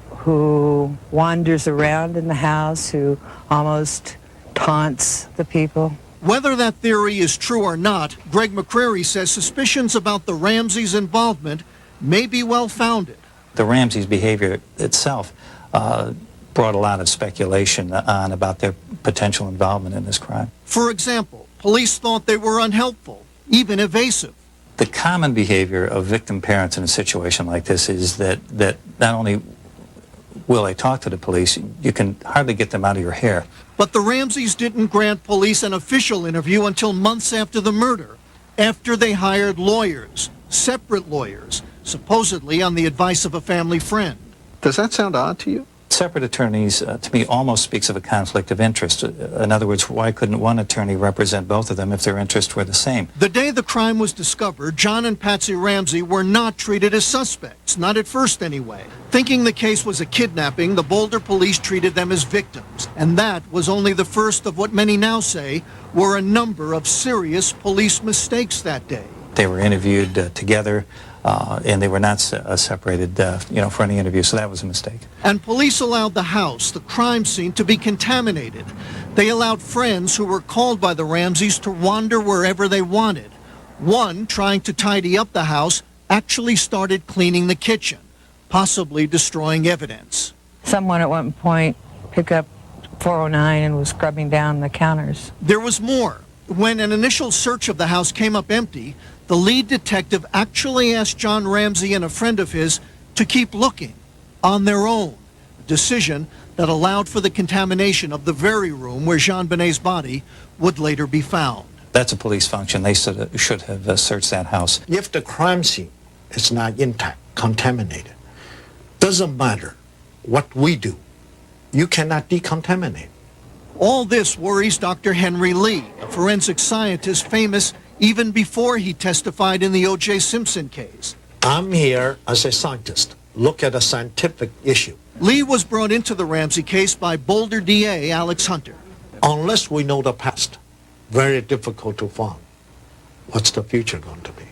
F: who wanders around in the house, who almost taunts the people.
C: Whether that theory is true or not, Greg McCrary says suspicions about the Ramseys' involvement may be well-founded.
Y: The Ramseys' behavior itself brought a lot of speculation on about their potential involvement in this crime.
C: For example, police thought they were unhelpful, even evasive.
Y: The common behavior of victim parents in a situation like this is that not only will they talk to the police, you can hardly get them out of your hair.
C: But the Ramseys didn't grant police an official interview until months after the murder, after they hired lawyers, separate lawyers, supposedly on the advice of a family friend. Does that sound odd to you?
Y: Separate attorneys, to me, almost speaks of a conflict of interest. In other words, why couldn't one attorney represent both of them if their interests were the same?
C: The day the crime was discovered, John and Patsy Ramsey were not treated as suspects, not at first anyway. Thinking the case was a kidnapping, the Boulder police treated them as victims. And that was only the first of what many now say were a number of serious police mistakes that day.
Y: They were interviewed together. And they were not separated, for any interview, so that was a mistake.
C: And police allowed the house, the crime scene, to be contaminated. They allowed friends who were called by the Ramseys to wander wherever they wanted. One, trying to tidy up the house, actually started cleaning the kitchen, possibly destroying evidence.
F: Someone at one point picked up 409 and was scrubbing down the counters.
C: There was more. When an initial search of the house came up empty, the lead detective actually asked John Ramsey and a friend of his to keep looking on their own, a decision that allowed for the contamination of the very room where JonBenet's body would later be found.
Y: That's a police function. They should have searched that house.
H: If the crime scene is not intact, contaminated, doesn't matter what we do, you cannot decontaminate.
C: All this worries Dr. Henry Lee, a forensic scientist famous even before he testified in the O.J. Simpson case.
H: I'm here as a scientist. Look at a scientific issue.
C: Lee was brought into the Ramsey case by Boulder DA Alex Hunter.
H: Unless we know the past, very difficult to find. What's the future going to be?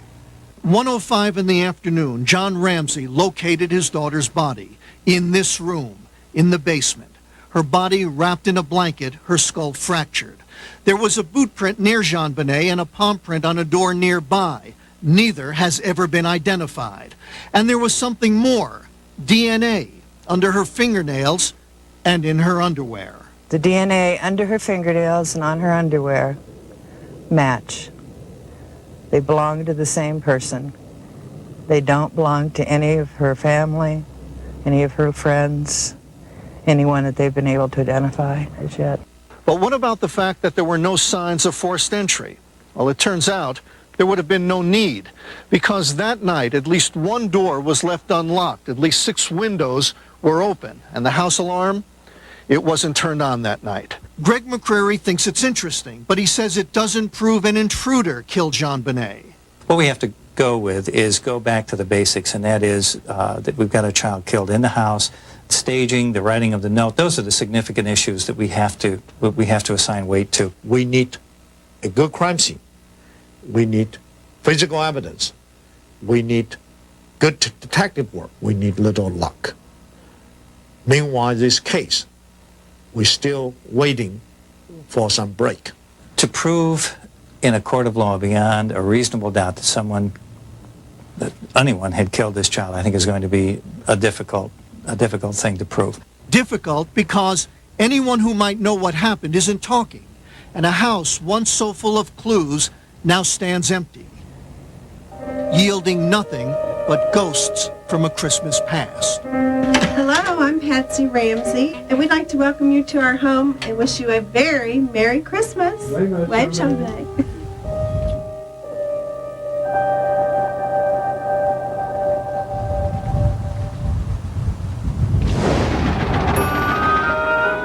C: 1:05 in the afternoon, John Ramsey located his daughter's body in this room, in the basement, her body wrapped in a blanket, her skull fractured. There was a boot print near JonBenet and a palm print on a door nearby. Neither has ever been identified. And there was something more, DNA, under her fingernails and in her underwear.
F: The DNA under her fingernails and on her underwear match. They belong to the same person. They don't belong to any of her family, any of her friends, anyone that they've been able to identify as yet.
C: But what about the fact that there were no signs of forced entry? Well, it turns out there would have been no need, because that night at least one door was left unlocked, at least 6 windows were open, and the house alarm, it wasn't turned on that night. Greg McCreary thinks it's interesting, but he says it doesn't prove an intruder killed JonBenet.
Y: What we have to go with is go back to the basics, and that is that we've got a child killed in the house, staging, the writing of the note. Those are the significant issues that we have to assign weight to.
H: We need a good crime scene. We need physical evidence. We need good detective work. We need little luck. Meanwhile, this case, we're still waiting for some break.
Y: To prove in a court of law beyond a reasonable doubt that anyone had killed this child, I think is going to be a difficult thing to prove.
C: Difficult because anyone who might know what happened isn't talking, and a house once so full of clues now stands empty, yielding nothing but ghosts from a Christmas past.
U: Hello, I'm Patsy Ramsey, and we'd like to welcome you to our home and wish you a very Merry Christmas. Wave JonBenet.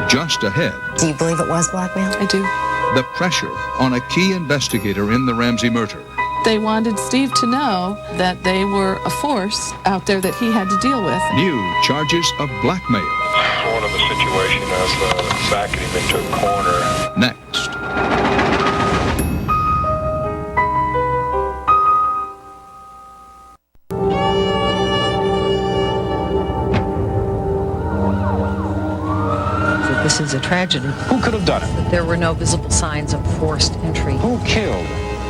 S: Just ahead,
W: Do you believe it was blackmail?
X: I do.
S: the pressure on a key investigator in the Ramsey murder.
X: They wanted Steve to know that they were a force out there that he had to deal with.
S: New charges of blackmail.
I: Sort of a situation of backing him into a corner.
S: Next.
K: This is a tragedy.
M: Who could have done it?
K: There were no visible signs of forced entry.
M: Who killed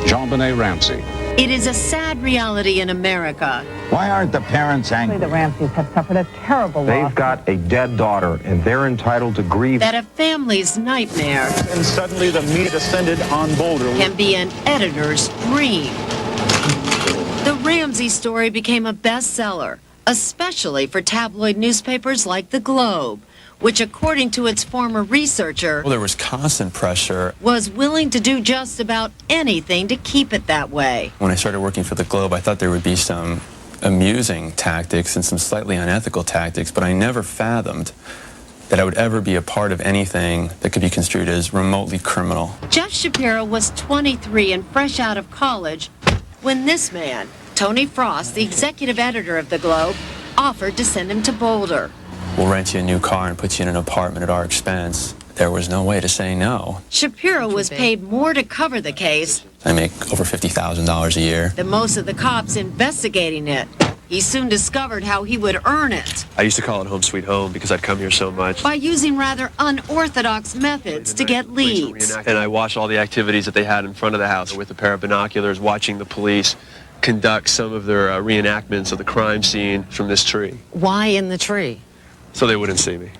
M: JonBenet Ramsey?
N: It is a sad reality in America.
M: Why aren't the parents angry?
G: The Ramseys have suffered a terrible loss.
M: They've got a dead daughter, and they're entitled to grieve.
N: That a family's nightmare
M: And suddenly the media descended on Boulder.
N: can be an editor's dream. The Ramsey story became a bestseller, especially for tabloid newspapers like The Globe, which, according to its former researcher,
V: Well, there was constant pressure.
N: was willing to do just about anything to keep it that way.
V: When I started working for The Globe, I thought there would be some amusing tactics and some slightly unethical tactics, but I never fathomed that I would ever be a part of anything that could be construed as remotely criminal.
N: Jeff Shapiro was 23 and fresh out of college when this man, Tony Frost, the executive editor of The Globe, offered to send him to Boulder.
V: We'll rent you a new car and put you in an apartment at our expense. There was no way to say no.
N: Shapiro was paid more to cover the case
V: I make over $50,000 a year.
N: than most of the cops investigating it. He soon discovered how he would earn it
O: I used to call it home sweet home because I'd come here so much.
N: by using rather unorthodox methods to get leads.
O: And I watched all the activities that they had in front of the house with a pair of binoculars, watching the police conduct some of their reenactments of the crime scene from this tree.
N: Why in the tree?
O: So they wouldn't see me.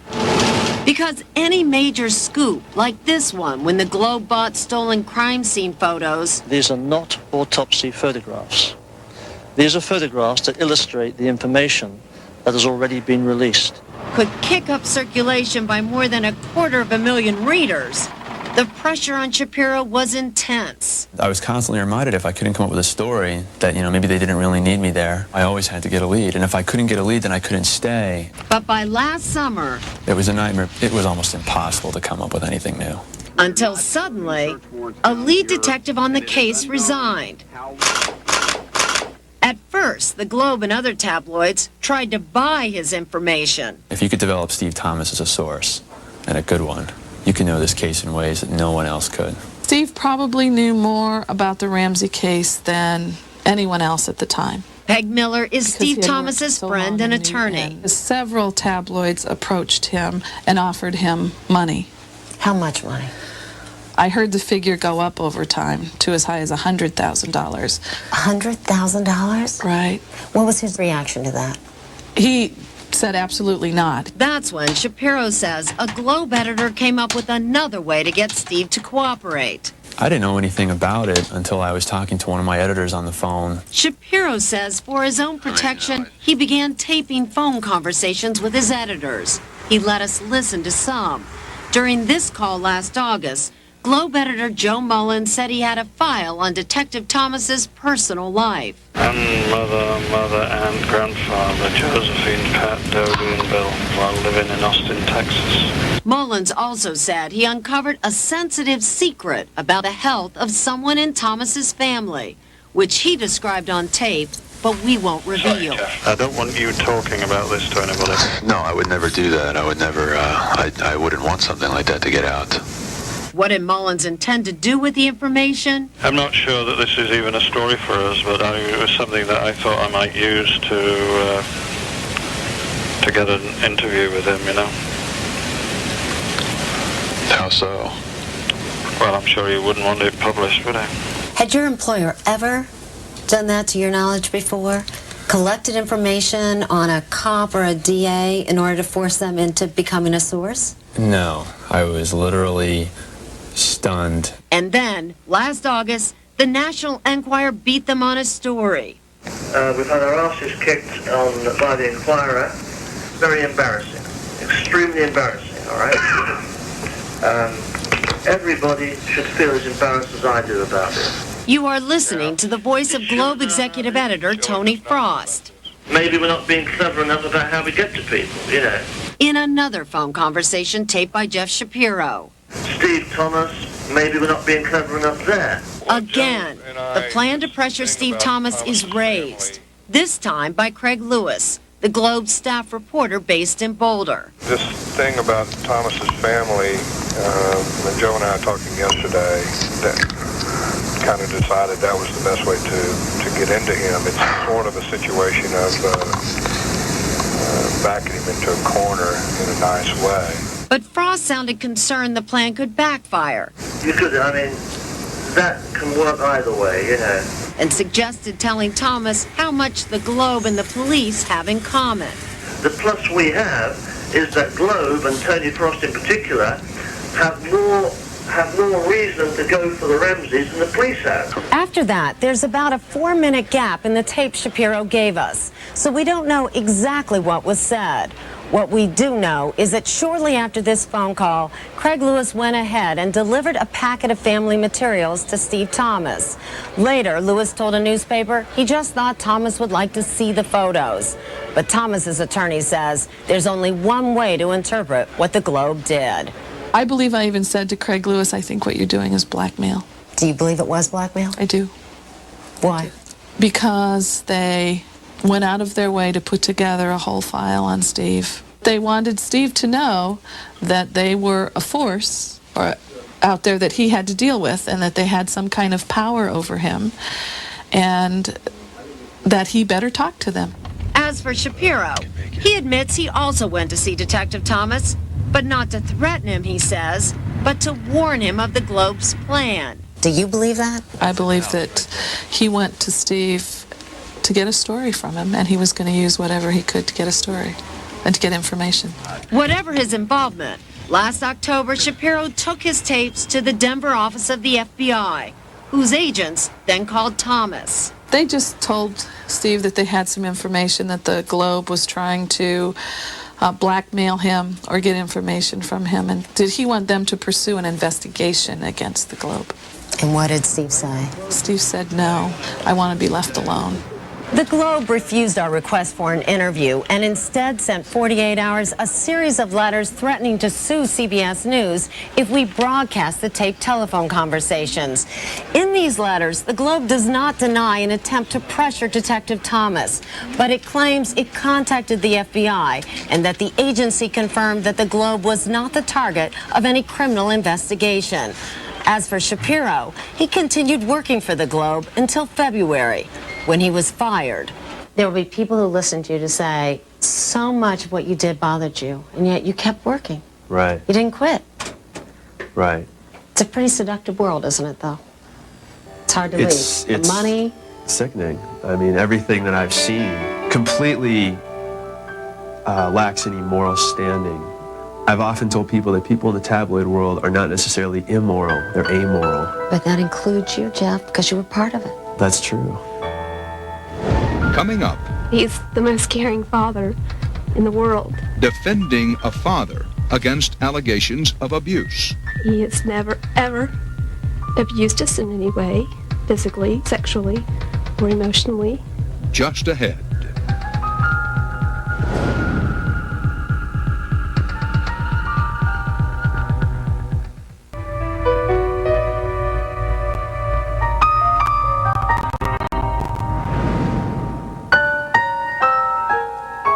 N: Because any major scoop, like this one, when the Globe bought stolen crime scene photos,
P: These are not autopsy photographs. These are photographs that illustrate the information that has already been released.
N: could kick up circulation by more than 250,000 readers. The pressure on Shapiro was intense.
V: I was constantly reminded if I couldn't come up with a story that, maybe they didn't really need me there. I always had to get a lead, and if I couldn't get a lead, then I couldn't stay.
N: But by last summer,
V: It was a nightmare. It was almost impossible to come up with anything new.
N: until suddenly, a lead detective on the case resigned. At first, the Globe and other tabloids tried to buy his information.
V: If you could develop Steve Thomas as a source, and a good one, you can know this case in ways that no one else could.
X: Steve probably knew more about the Ramsey case than anyone else at the time.
N: Peg Miller is
X: Because
N: Steve
X: he had worked
N: Thomas's
X: so
N: friend
X: long
N: and
X: and knew
N: attorney.
X: him. Several tabloids approached him and offered him money.
W: How much money?
X: I heard the figure go up over time to as high as $100,000.
W: $100,000?
X: Right.
W: What was his reaction to that?
X: He said absolutely not.
N: That's when Shapiro says a Globe editor came up with another way to get Steve to cooperate.
V: I didn't know anything about it until I was talking to one of my editors on the phone.
N: Shapiro says for his own protection, he began taping phone conversations with his editors. He let us listen to some. During this call last August, Globe editor Joe Mullen said he had a file on Detective Thomas's personal life.
I: Mother, and grandfather, Josephine, Pat, Dodie, and Bill, while living in Austin, Texas.
N: Mullins also said he uncovered a sensitive secret about the health of someone in Thomas's family, which he described on tape, but we won't reveal.
I: I don't want you talking about this to anybody.
A: No, I would never do that. I would never, I wouldn't want something like that to get out.
N: What did Mullins intend to do with the information?
I: I'm not sure that this is even a story for us, but it was something that I thought I might use to get an interview with him, you know.
A: How so?
I: Well, I'm sure you wouldn't want it published, would I?
W: Had your employer ever done that to your knowledge before? Collected information on a cop or a DA in order to force them into becoming a source?
V: No, I was literally stunned.
N: And then, last August, the National Enquirer beat them on a story.
B: We've had our asses kicked by the Enquirer. Very embarrassing. Extremely embarrassing, all right? Everybody should feel as embarrassed as I do about it.
N: You are listening to the voice of Globe executive editor Tony Frost.
B: Maybe we're not being clever enough about how we get to people, you know.
N: In another phone conversation taped by Jeff Shapiro.
B: Steve Thomas, maybe we're not being clever enough there.
N: Again, the plan to pressure Steve Thomas is raised, this time by Craig Lewis, the Globe staff reporter based in Boulder.
I: This thing about Thomas's family, when Joe and I were talking yesterday, that kind of decided that was the best way to get into him. It's sort of a situation of backing him into a corner in a nice way.
N: But Frost sounded concerned the plan could backfire.
B: You could, I mean, that can work either way, you know.
N: And suggested telling Thomas how much the Globe and the police have in common.
B: The plus we have is that Globe, and Tony Frost in particular, have more reason to go for the Ramseys than the police have.
W: After that, there's about a 4-minute gap in the tape Shapiro gave us, so we don't know exactly what was said. What we do know is that shortly after this phone call, Craig Lewis went ahead and delivered a packet of family materials to Steve Thomas. Later, Lewis told a newspaper he just thought Thomas would like to see the photos. But Thomas's attorney says there's only one way to interpret what the Globe did.
X: I believe I even said to Craig Lewis, I think what you're doing is blackmail.
W: Do you believe it was blackmail?
X: I do.
W: Why?
X: Because they went out of their way to put together a whole file on Steve. They wanted Steve to know that they were a force out there that he had to deal with, and that they had some kind of power over him, and that he better talk to them.
N: As for Shapiro, he admits he also went to see Detective Thomas, but not to threaten him, he says, but to warn him of the Globe's plan.
W: Do you believe that?
X: I believe that he went to Steve to get a story from him, and he was going to use whatever he could to get a story and to get information.
N: Whatever his involvement, last October, Shapiro took his tapes to the Denver office of the FBI, whose agents then called Thomas.
X: They just told Steve that they had some information that the Globe was trying to blackmail him or get information from him, and did he want them to pursue an investigation against the Globe.
W: And what did Steve say?
X: Steve said, no, I want to be left alone.
W: The Globe refused our request for an interview and instead sent 48 Hours a series of letters threatening to sue CBS News if we broadcast the taped telephone conversations. In these letters, the Globe does not deny an attempt to pressure Detective Thomas, but it claims it contacted the FBI and that the agency confirmed that the Globe was not the target of any criminal investigation. As for Shapiro, he continued working for the Globe until February, when he was fired. there will be people who listen to you to say, so much of what you did bothered you, and yet you kept working.
O: Right.
W: You didn't quit.
O: Right.
W: It's a pretty seductive world, isn't it, though? It's hard to leave. The money.
O: Sickening. I mean, everything that I've seen completely lacks any moral standing. I've often told people that people in the tabloid world are not necessarily immoral, they're amoral.
W: But that includes you, Jeff, because you were part of it.
O: That's true.
S: Coming up,
E: He's the most caring father in the world.
S: defending a father against allegations of abuse.
E: He has never, ever abused us in any way, physically, sexually, or emotionally.
S: Just ahead.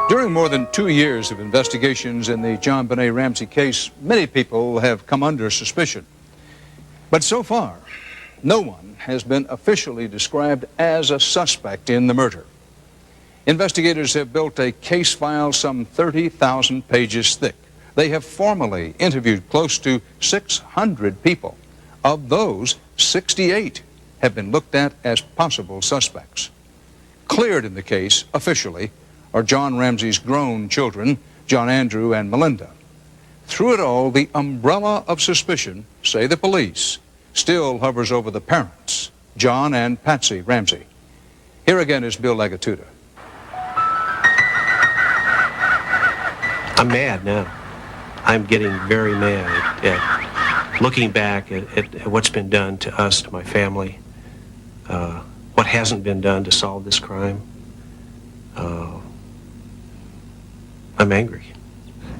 S: During more than 2 years of investigations in the JonBenet Ramsey case, many people have come under suspicion. But so far, no one has been officially described as a suspect in the murder. Investigators have built a case file some 30,000 pages thick. They have formally interviewed close to 600 people. Of those, 68 have been looked at as possible suspects. Cleared in the case officially are John Ramsey's grown children, John Andrew and Melinda. Through it all, the umbrella of suspicion, say the police, still hovers over the parents, John and Patsy Ramsey. Here again is Bill Legatuda.
J: I'm mad now. I'm getting very mad at looking back at what's been done to us, to my family, what hasn't been done to solve this crime. I'm angry.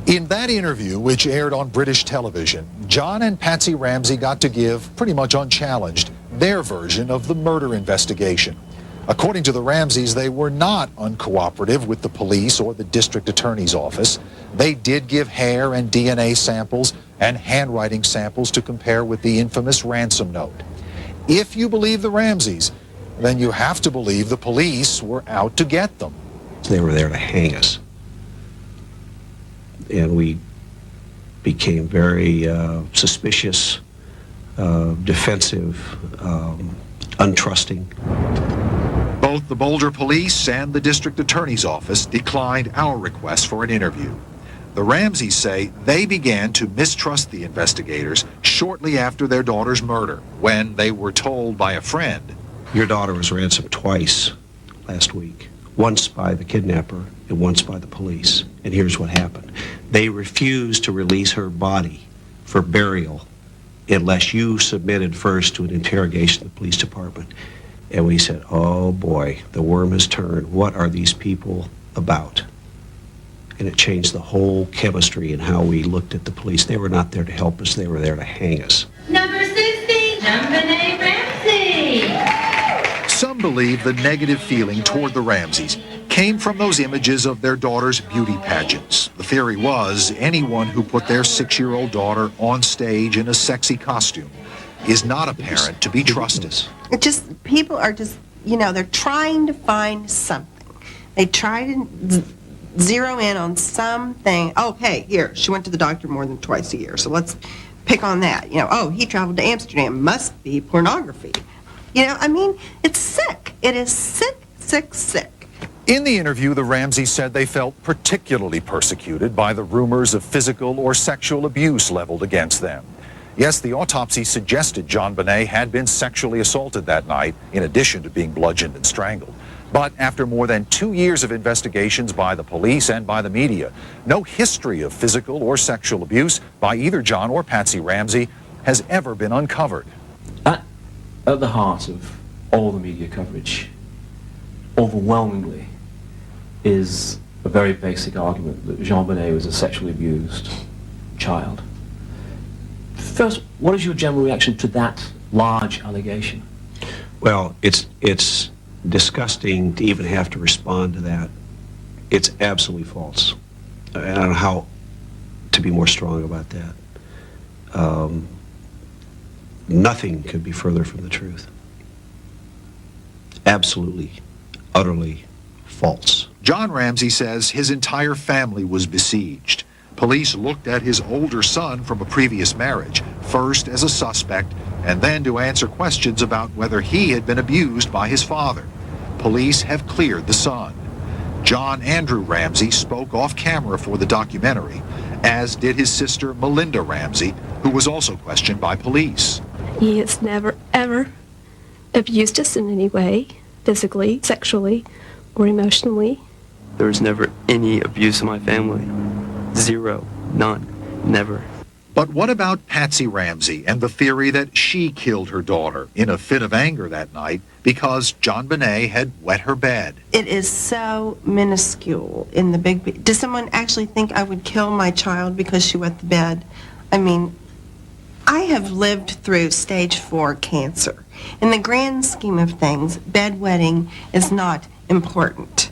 L: In that interview, which aired on British television, John and Patsy Ramsey got to give, pretty much unchallenged, their version of the murder investigation. According to the Ramseys, they were not uncooperative with the police or the district attorney's office. They did give hair and DNA samples and handwriting samples to compare with the infamous ransom note. If you believe the Ramseys, then you have to believe the police were out to get them.
J: They were there to hang us. And we became very suspicious, defensive, untrusting.
L: Both the Boulder Police and the District Attorney's Office declined our request for an interview. The Ramseys say they began to mistrust the investigators shortly after their daughter's murder, when they were told by a friend.
J: Your daughter was ransomed twice last week, once by the kidnapper and once by the police. And here's what happened. They refused to release her body for burial unless you submitted first to an interrogation of the police department. And we said, oh boy, the worm has turned. What are these people about? And it changed the whole chemistry in how we looked at the police. They were not there to help us, they were there to hang us.
Q: Number 16, JonBenet Ramsey.
L: Some believe the negative feeling toward the Ramseys came from those images of their daughter's beauty pageants. The theory was anyone who put their 6-year-old daughter on stage in a sexy costume is not a parent to be trusted.
U: It just, people are just, you know, they're trying to find something. They try to zero in on something. Oh, hey, here, she went to the doctor more than twice a year, so let's pick on that. You know, oh, he traveled to Amsterdam, must be pornography. You know, I mean, it's sick. It is sick, sick, sick.
L: In the interview, the Ramseys said they felt particularly persecuted by the rumors of physical or sexual abuse leveled against them. Yes, the autopsy suggested JonBenet had been sexually assaulted that night, in addition to being bludgeoned and strangled. But after more than 2 years of investigations by the police and by the media, no history of physical or sexual abuse by either John or Patsy Ramsey has ever been uncovered.
R: At the heart of all the media coverage, overwhelmingly, is a very basic argument that JonBenet was a sexually abused child. First, what is your general reaction to that large allegation?
J: Well, it's disgusting to even have to respond to that. It's absolutely false. I don't know how to be more strong about that. Nothing could be further from the truth. Absolutely, utterly false.
L: John Ramsey says his entire family was besieged. Police looked at his older son from a previous marriage, first as a suspect, and then to answer questions about whether he had been abused by his father. Police have cleared the son. John Andrew Ramsey spoke off camera for the documentary, as did his sister Melinda Ramsey, who was also questioned by police.
E: He has never, ever abused us in any way, physically, sexually, or emotionally.
O: There was never any abuse in my family. Zero. None. Never.
L: But what about Patsy Ramsey and the theory that she killed her daughter in a fit of anger that night because JonBenet had wet her bed?
U: It is so minuscule in the big... Does someone actually think I would kill my child because she wet the bed? I mean, I have lived through stage 4 cancer. In the grand scheme of things, bedwetting is not important.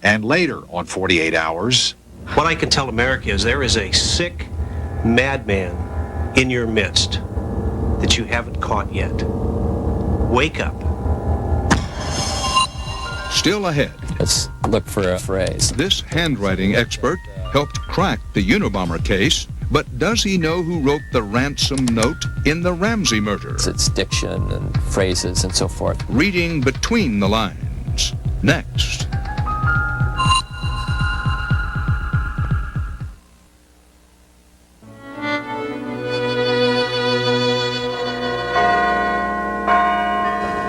L: And later on 48 Hours...
D: What I can tell America is there is a sick madman in your midst that you haven't caught yet. Wake up.
S: Still ahead.
F: Let's look for a phrase.
S: This handwriting expert helped crack the Unabomber case, but does he know who wrote the ransom note in the Ramsey murder?
F: It's diction and phrases and so forth.
S: Reading between the lines. Next.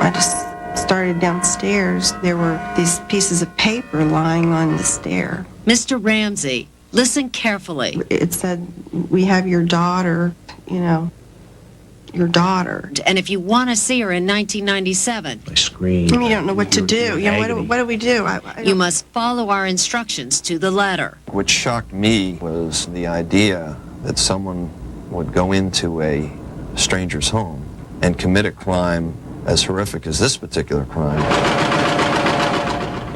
U: I just started downstairs. There were these pieces of paper lying on the stair.
N: Mr. Ramsey, listen carefully.
U: It said, "We have your daughter, you know, your daughter."
N: And if you want to see her in 1997,
U: I screamed. You don't know what to do. You know, what do we do?
N: you must follow our instructions to the letter.
H: What shocked me was the idea that someone would go into a stranger's home and commit a crime as horrific as this particular crime,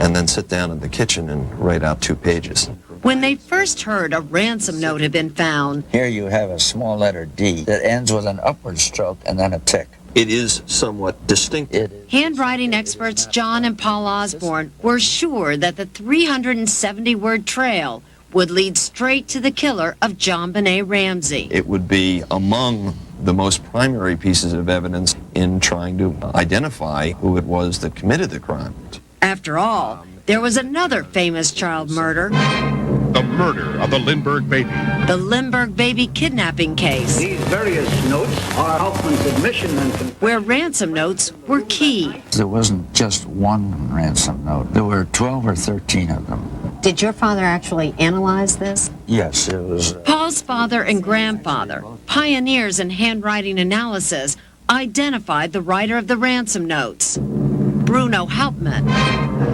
H: and then sit down in the kitchen and write out 2 pages.
N: When they first heard a ransom note had been found,
T: here you have a small letter D that ends with an upward stroke and then a tick.
H: It is somewhat distinctive.
N: handwriting experts John and Paul Osborne were sure that the 370-word trail would lead straight to the killer of JonBenet Ramsey.
H: It would be among the most primary pieces of evidence in trying to identify who it was that committed the crime.
N: After all, there was another famous child murder.
Y: The murder of the Lindbergh baby.
N: The Lindbergh baby kidnapping case.
Z: These various notes are Hoffman's admission and
N: where ransom notes were key.
T: There wasn't just one ransom note. There were 12 or 13 of them.
W: Did your father actually analyze this?
T: Yes, it was.
N: Paul's father and grandfather, pioneers in handwriting analysis, identified the writer of the ransom notes, Bruno Hauptmann.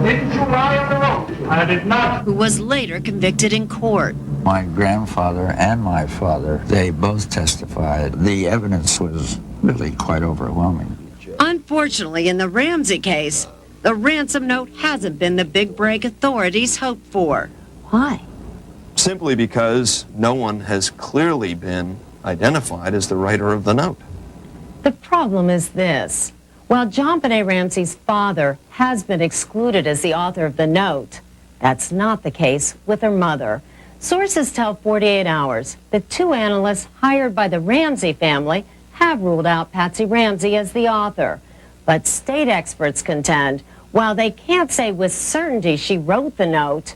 Z: Didn't you lie on the note? I did not.
N: Who was later convicted in court.
T: My grandfather and my father, they both testified. The evidence was really quite overwhelming.
N: Unfortunately, in the Ramsey case, the ransom note hasn't been the big break authorities hoped for.
W: Why?
H: Simply because no one has clearly been identified as the writer of the note.
W: The problem is this. While JonBenet Ramsey's father has been excluded as the author of the note, that's not the case with her mother. Sources tell 48 Hours that 2 analysts hired by the Ramsey family have ruled out Patsy Ramsey as the author. But state experts contend, while they can't say with certainty she wrote the note,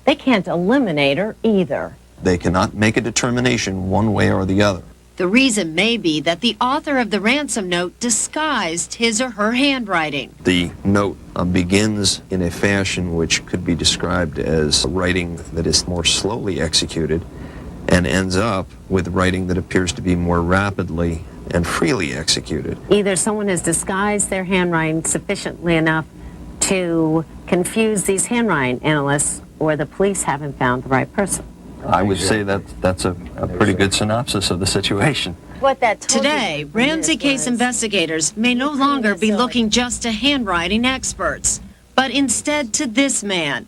W: they can't eliminate her either.
H: They cannot make a determination one way or the other.
N: The reason may be that the author of the ransom note disguised his or her handwriting.
H: The note begins in a fashion which could be described as writing that is more slowly executed and ends up with writing that appears to be more rapidly and freely executed.
W: Either someone has disguised their handwriting sufficiently enough to confuse these handwriting analysts, or the police haven't found the right person.
H: I would say that that's a pretty good synopsis of the situation.
N: Today, Ramsey case investigators may no longer be looking just to handwriting experts, but instead to this man.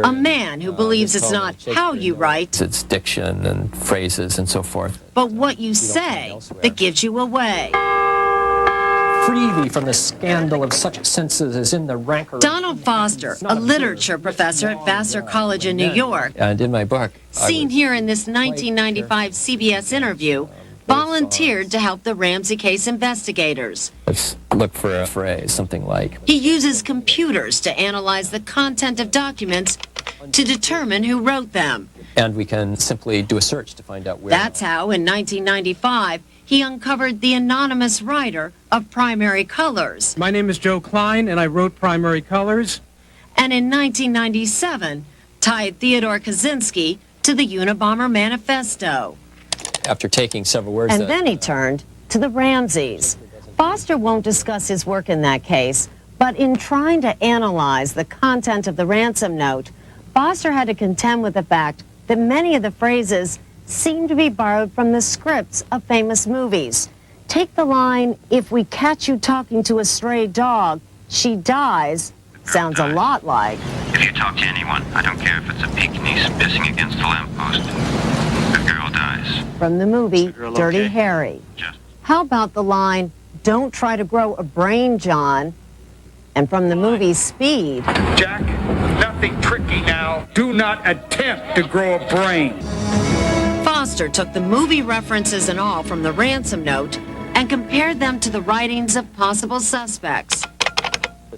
N: A man who believes it's not how you write,
F: It's diction and phrases and so forth.
N: but what you say that gives you away.
F: free thee from the scandal of such senses as in the rancor.
N: Donald Foster, a literature professor at Vassar College in New York,
F: And in my book,
N: seen here in this 1995 CBS interview, volunteered to help the Ramsey case investigators.
F: let's look for a phrase, something like,
N: He uses computers to analyze the content of documents to determine who wrote them.
F: and we can simply do a search to find out where.
N: That's how, in 1995, he uncovered the anonymous writer of Primary Colors.
A: My name is Joe Klein, and I wrote Primary Colors.
N: And in 1997, tied Theodore Kaczynski to the Unabomber Manifesto.
F: After taking several words.
W: And then he turned to the Ramseys. Foster won't discuss his work in that case, but in trying to analyze the content of the ransom note, Foster had to contend with the fact that many of the phrases seem to be borrowed from the scripts of famous movies. Take the line, "If we catch you talking to a stray dog, she dies," sounds a lot like,
C: "If you talk to anyone, I don't care if it's a Pekingese pissing against a lamppost, the girl dies."
W: from the movie
C: girl
W: Dirty
C: okay?
W: Harry. How about the line, "Don't try to grow a brain, John," and from the movie Speed,
Z: Jack, nothing tricky now. Do not attempt to grow a brain.
N: Foster took the movie references and all from the ransom note and compared them to the writings of possible suspects.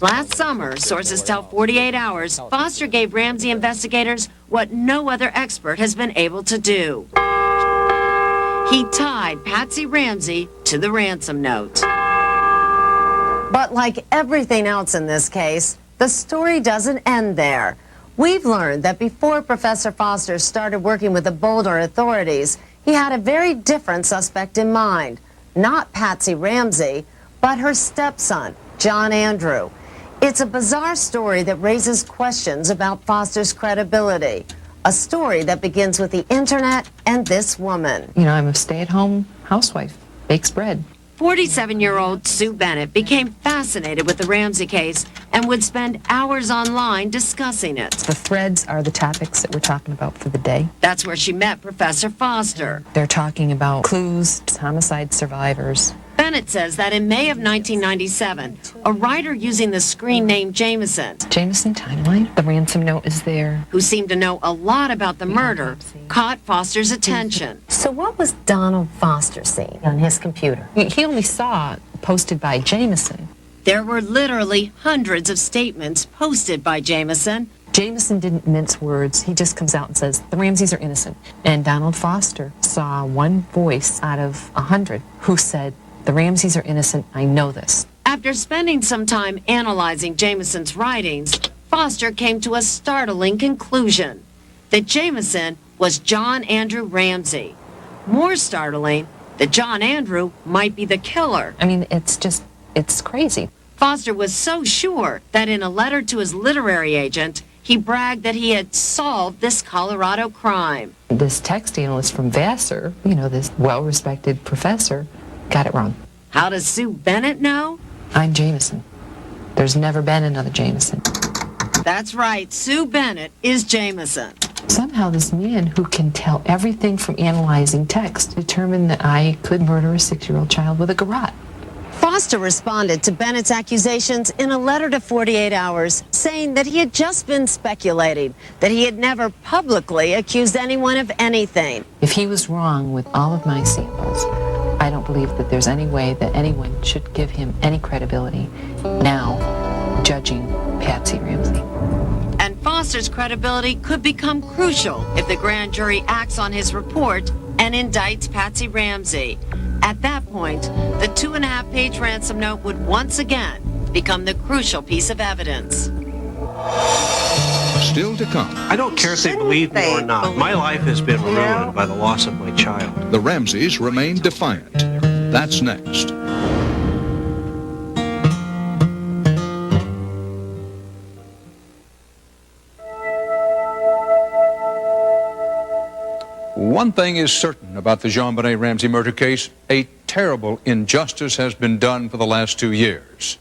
N: Last summer, sources tell 48 Hours, Foster gave Ramsey investigators what no other expert has been able to do. He tied Patsy Ramsey to the ransom note.
W: But like everything else in this case, the story doesn't end there. We've learned that before Professor Foster started working with the Boulder authorities, he had a very different suspect in mind. Not Patsy Ramsey, but her stepson, John Andrew. It's a bizarre story that raises questions about Foster's credibility. A story that begins with the internet and this woman.
G: You know, I'm a stay-at-home housewife, bakes bread.
N: 47-year-old Sue Bennett became fascinated with the Ramsey case and would spend hours online discussing it.
G: The threads are the topics that we're talking about for the day.
N: That's where she met Professor Foster.
G: They're talking about clues, homicide survivors.
N: Bennett says that in May of 1997, a writer using the screen name Jameson,
G: Jameson timeline, the ransom note is there.
N: who seemed to know a lot about the murder, caught Foster's attention.
W: So what was Donald Foster seeing on his computer?
G: He only saw posted by Jameson.
N: There were literally hundreds of statements posted by Jameson.
G: Jameson didn't mince words. He just comes out and says, the Ramseys are innocent. And Donald Foster saw one voice out of 100 who said, the Ramseys are innocent, I know this.
N: After spending some time analyzing Jameson's writings, Foster came to a startling conclusion, that Jameson was John Andrew Ramsey. More startling, that John Andrew might be the killer.
G: I mean, it's crazy.
N: Foster was so sure that in a letter to his literary agent, he bragged that he had solved this Colorado crime.
G: This text analyst from Vassar, you know, this well-respected professor, got it wrong.
N: How does Sue Bennett know?
G: I'm Jameson. There's never been another Jameson.
N: That's right, Sue Bennett is Jameson.
G: Somehow this man who can tell everything from analyzing text determined that I could murder a 6-year-old child with a garrote.
W: Foster responded to Bennett's accusations in a letter to 48 Hours, saying that he had just been speculating, that he had never publicly accused anyone of anything.
G: If he was wrong with all of my samples, I don't believe that there's any way that anyone should give him any credibility now judging Patsy Ramsey.
N: And Foster's credibility could become crucial if the grand jury acts on his report and indicts Patsy Ramsey. At that point, the 2.5-page ransom note would once again become the crucial piece of evidence.
S: Still to come.
D: I don't care if they believe me or not. My life has been ruined by the loss of my child.
S: The Ramseys remain defiant. That's next. One thing is certain about the JonBenet Ramsey murder case. A terrible injustice has been done for the last 2 years.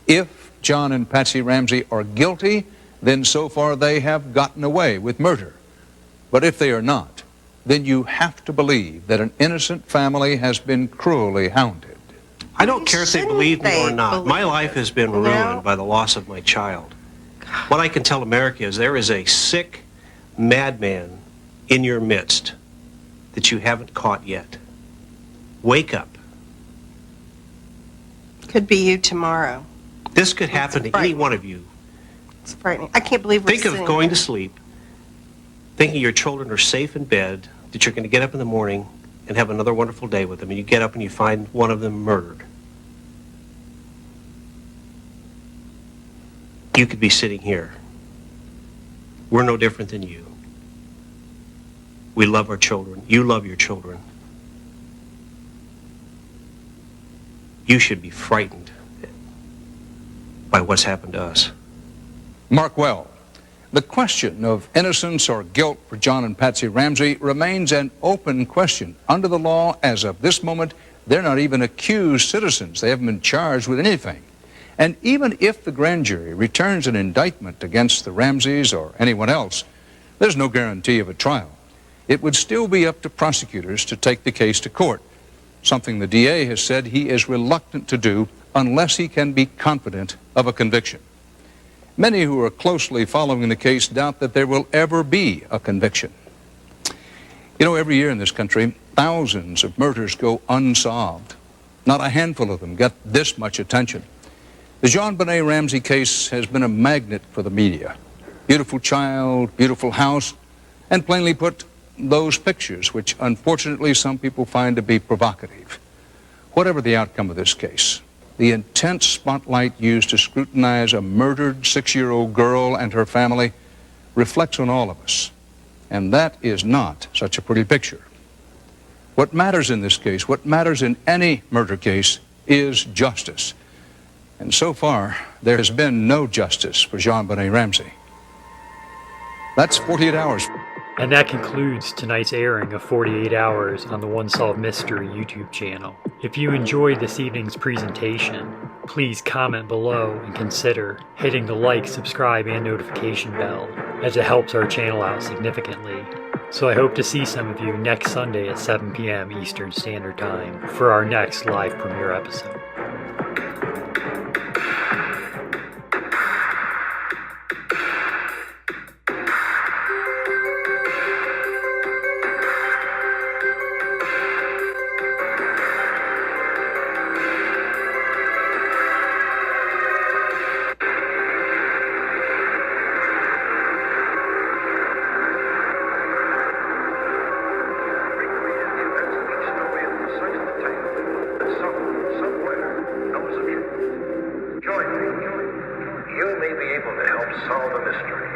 S: If John and Patsy Ramsey are guilty, then so far they have gotten away with murder. But if they are not, then you have to believe that an innocent family has been cruelly hounded.
D: I don't care if they believe me or not. My life has been
U: You know?
D: ruined by the loss of my child. What I can tell America is there is a sick madman in your midst that you haven't caught yet. Wake up.
U: Could be you tomorrow.
D: This could happen to any one of you.
U: It's frightening. I can't believe we're
D: Think of
U: sitting
D: going
U: here.
D: to sleep, thinking your children are safe in bed, that you're going to get up in the morning and have another wonderful day with them, and you get up and you find one of them murdered. You could be sitting here. We're no different than you. We love our children. You love your children. You should be frightened by what's happened to us.
S: Mark well. The question of innocence or guilt for John and Patsy Ramsey remains an open question. Under the law, as of this moment, they're not even accused citizens. They haven't been charged with anything. And even if the grand jury returns an indictment against the Ramseys or anyone else, there's no guarantee of a trial. It would still be up to prosecutors to take the case to court, something the DA has said he is reluctant to do unless he can be confident of a conviction. Many who are closely following the case doubt that there will ever be a conviction. You know, every year in this country, thousands of murders go unsolved. Not a handful of them get this much attention. The JonBenet Ramsey case has been a magnet for the media. Beautiful child, beautiful house, and plainly put, those pictures, which unfortunately some people find to be provocative. Whatever the outcome of this case, the intense spotlight used to scrutinize a murdered 6-year-old girl and her family reflects on all of us. And that is not such a pretty picture. What matters in this case, what matters in any murder case, is justice. And so far, there has been no justice for JonBenet Ramsey. That's 48 hours.
B: And that concludes tonight's airing of 48 Hours on the Unsolved Mystery YouTube channel. If you enjoyed this evening's presentation, please comment below and consider hitting the like, subscribe, and notification bell, as it helps our channel out significantly. So I hope to see some of you next Sunday at 7 p.m. Eastern Standard Time for our next live premiere episode.
C: You may be able to help solve a mystery.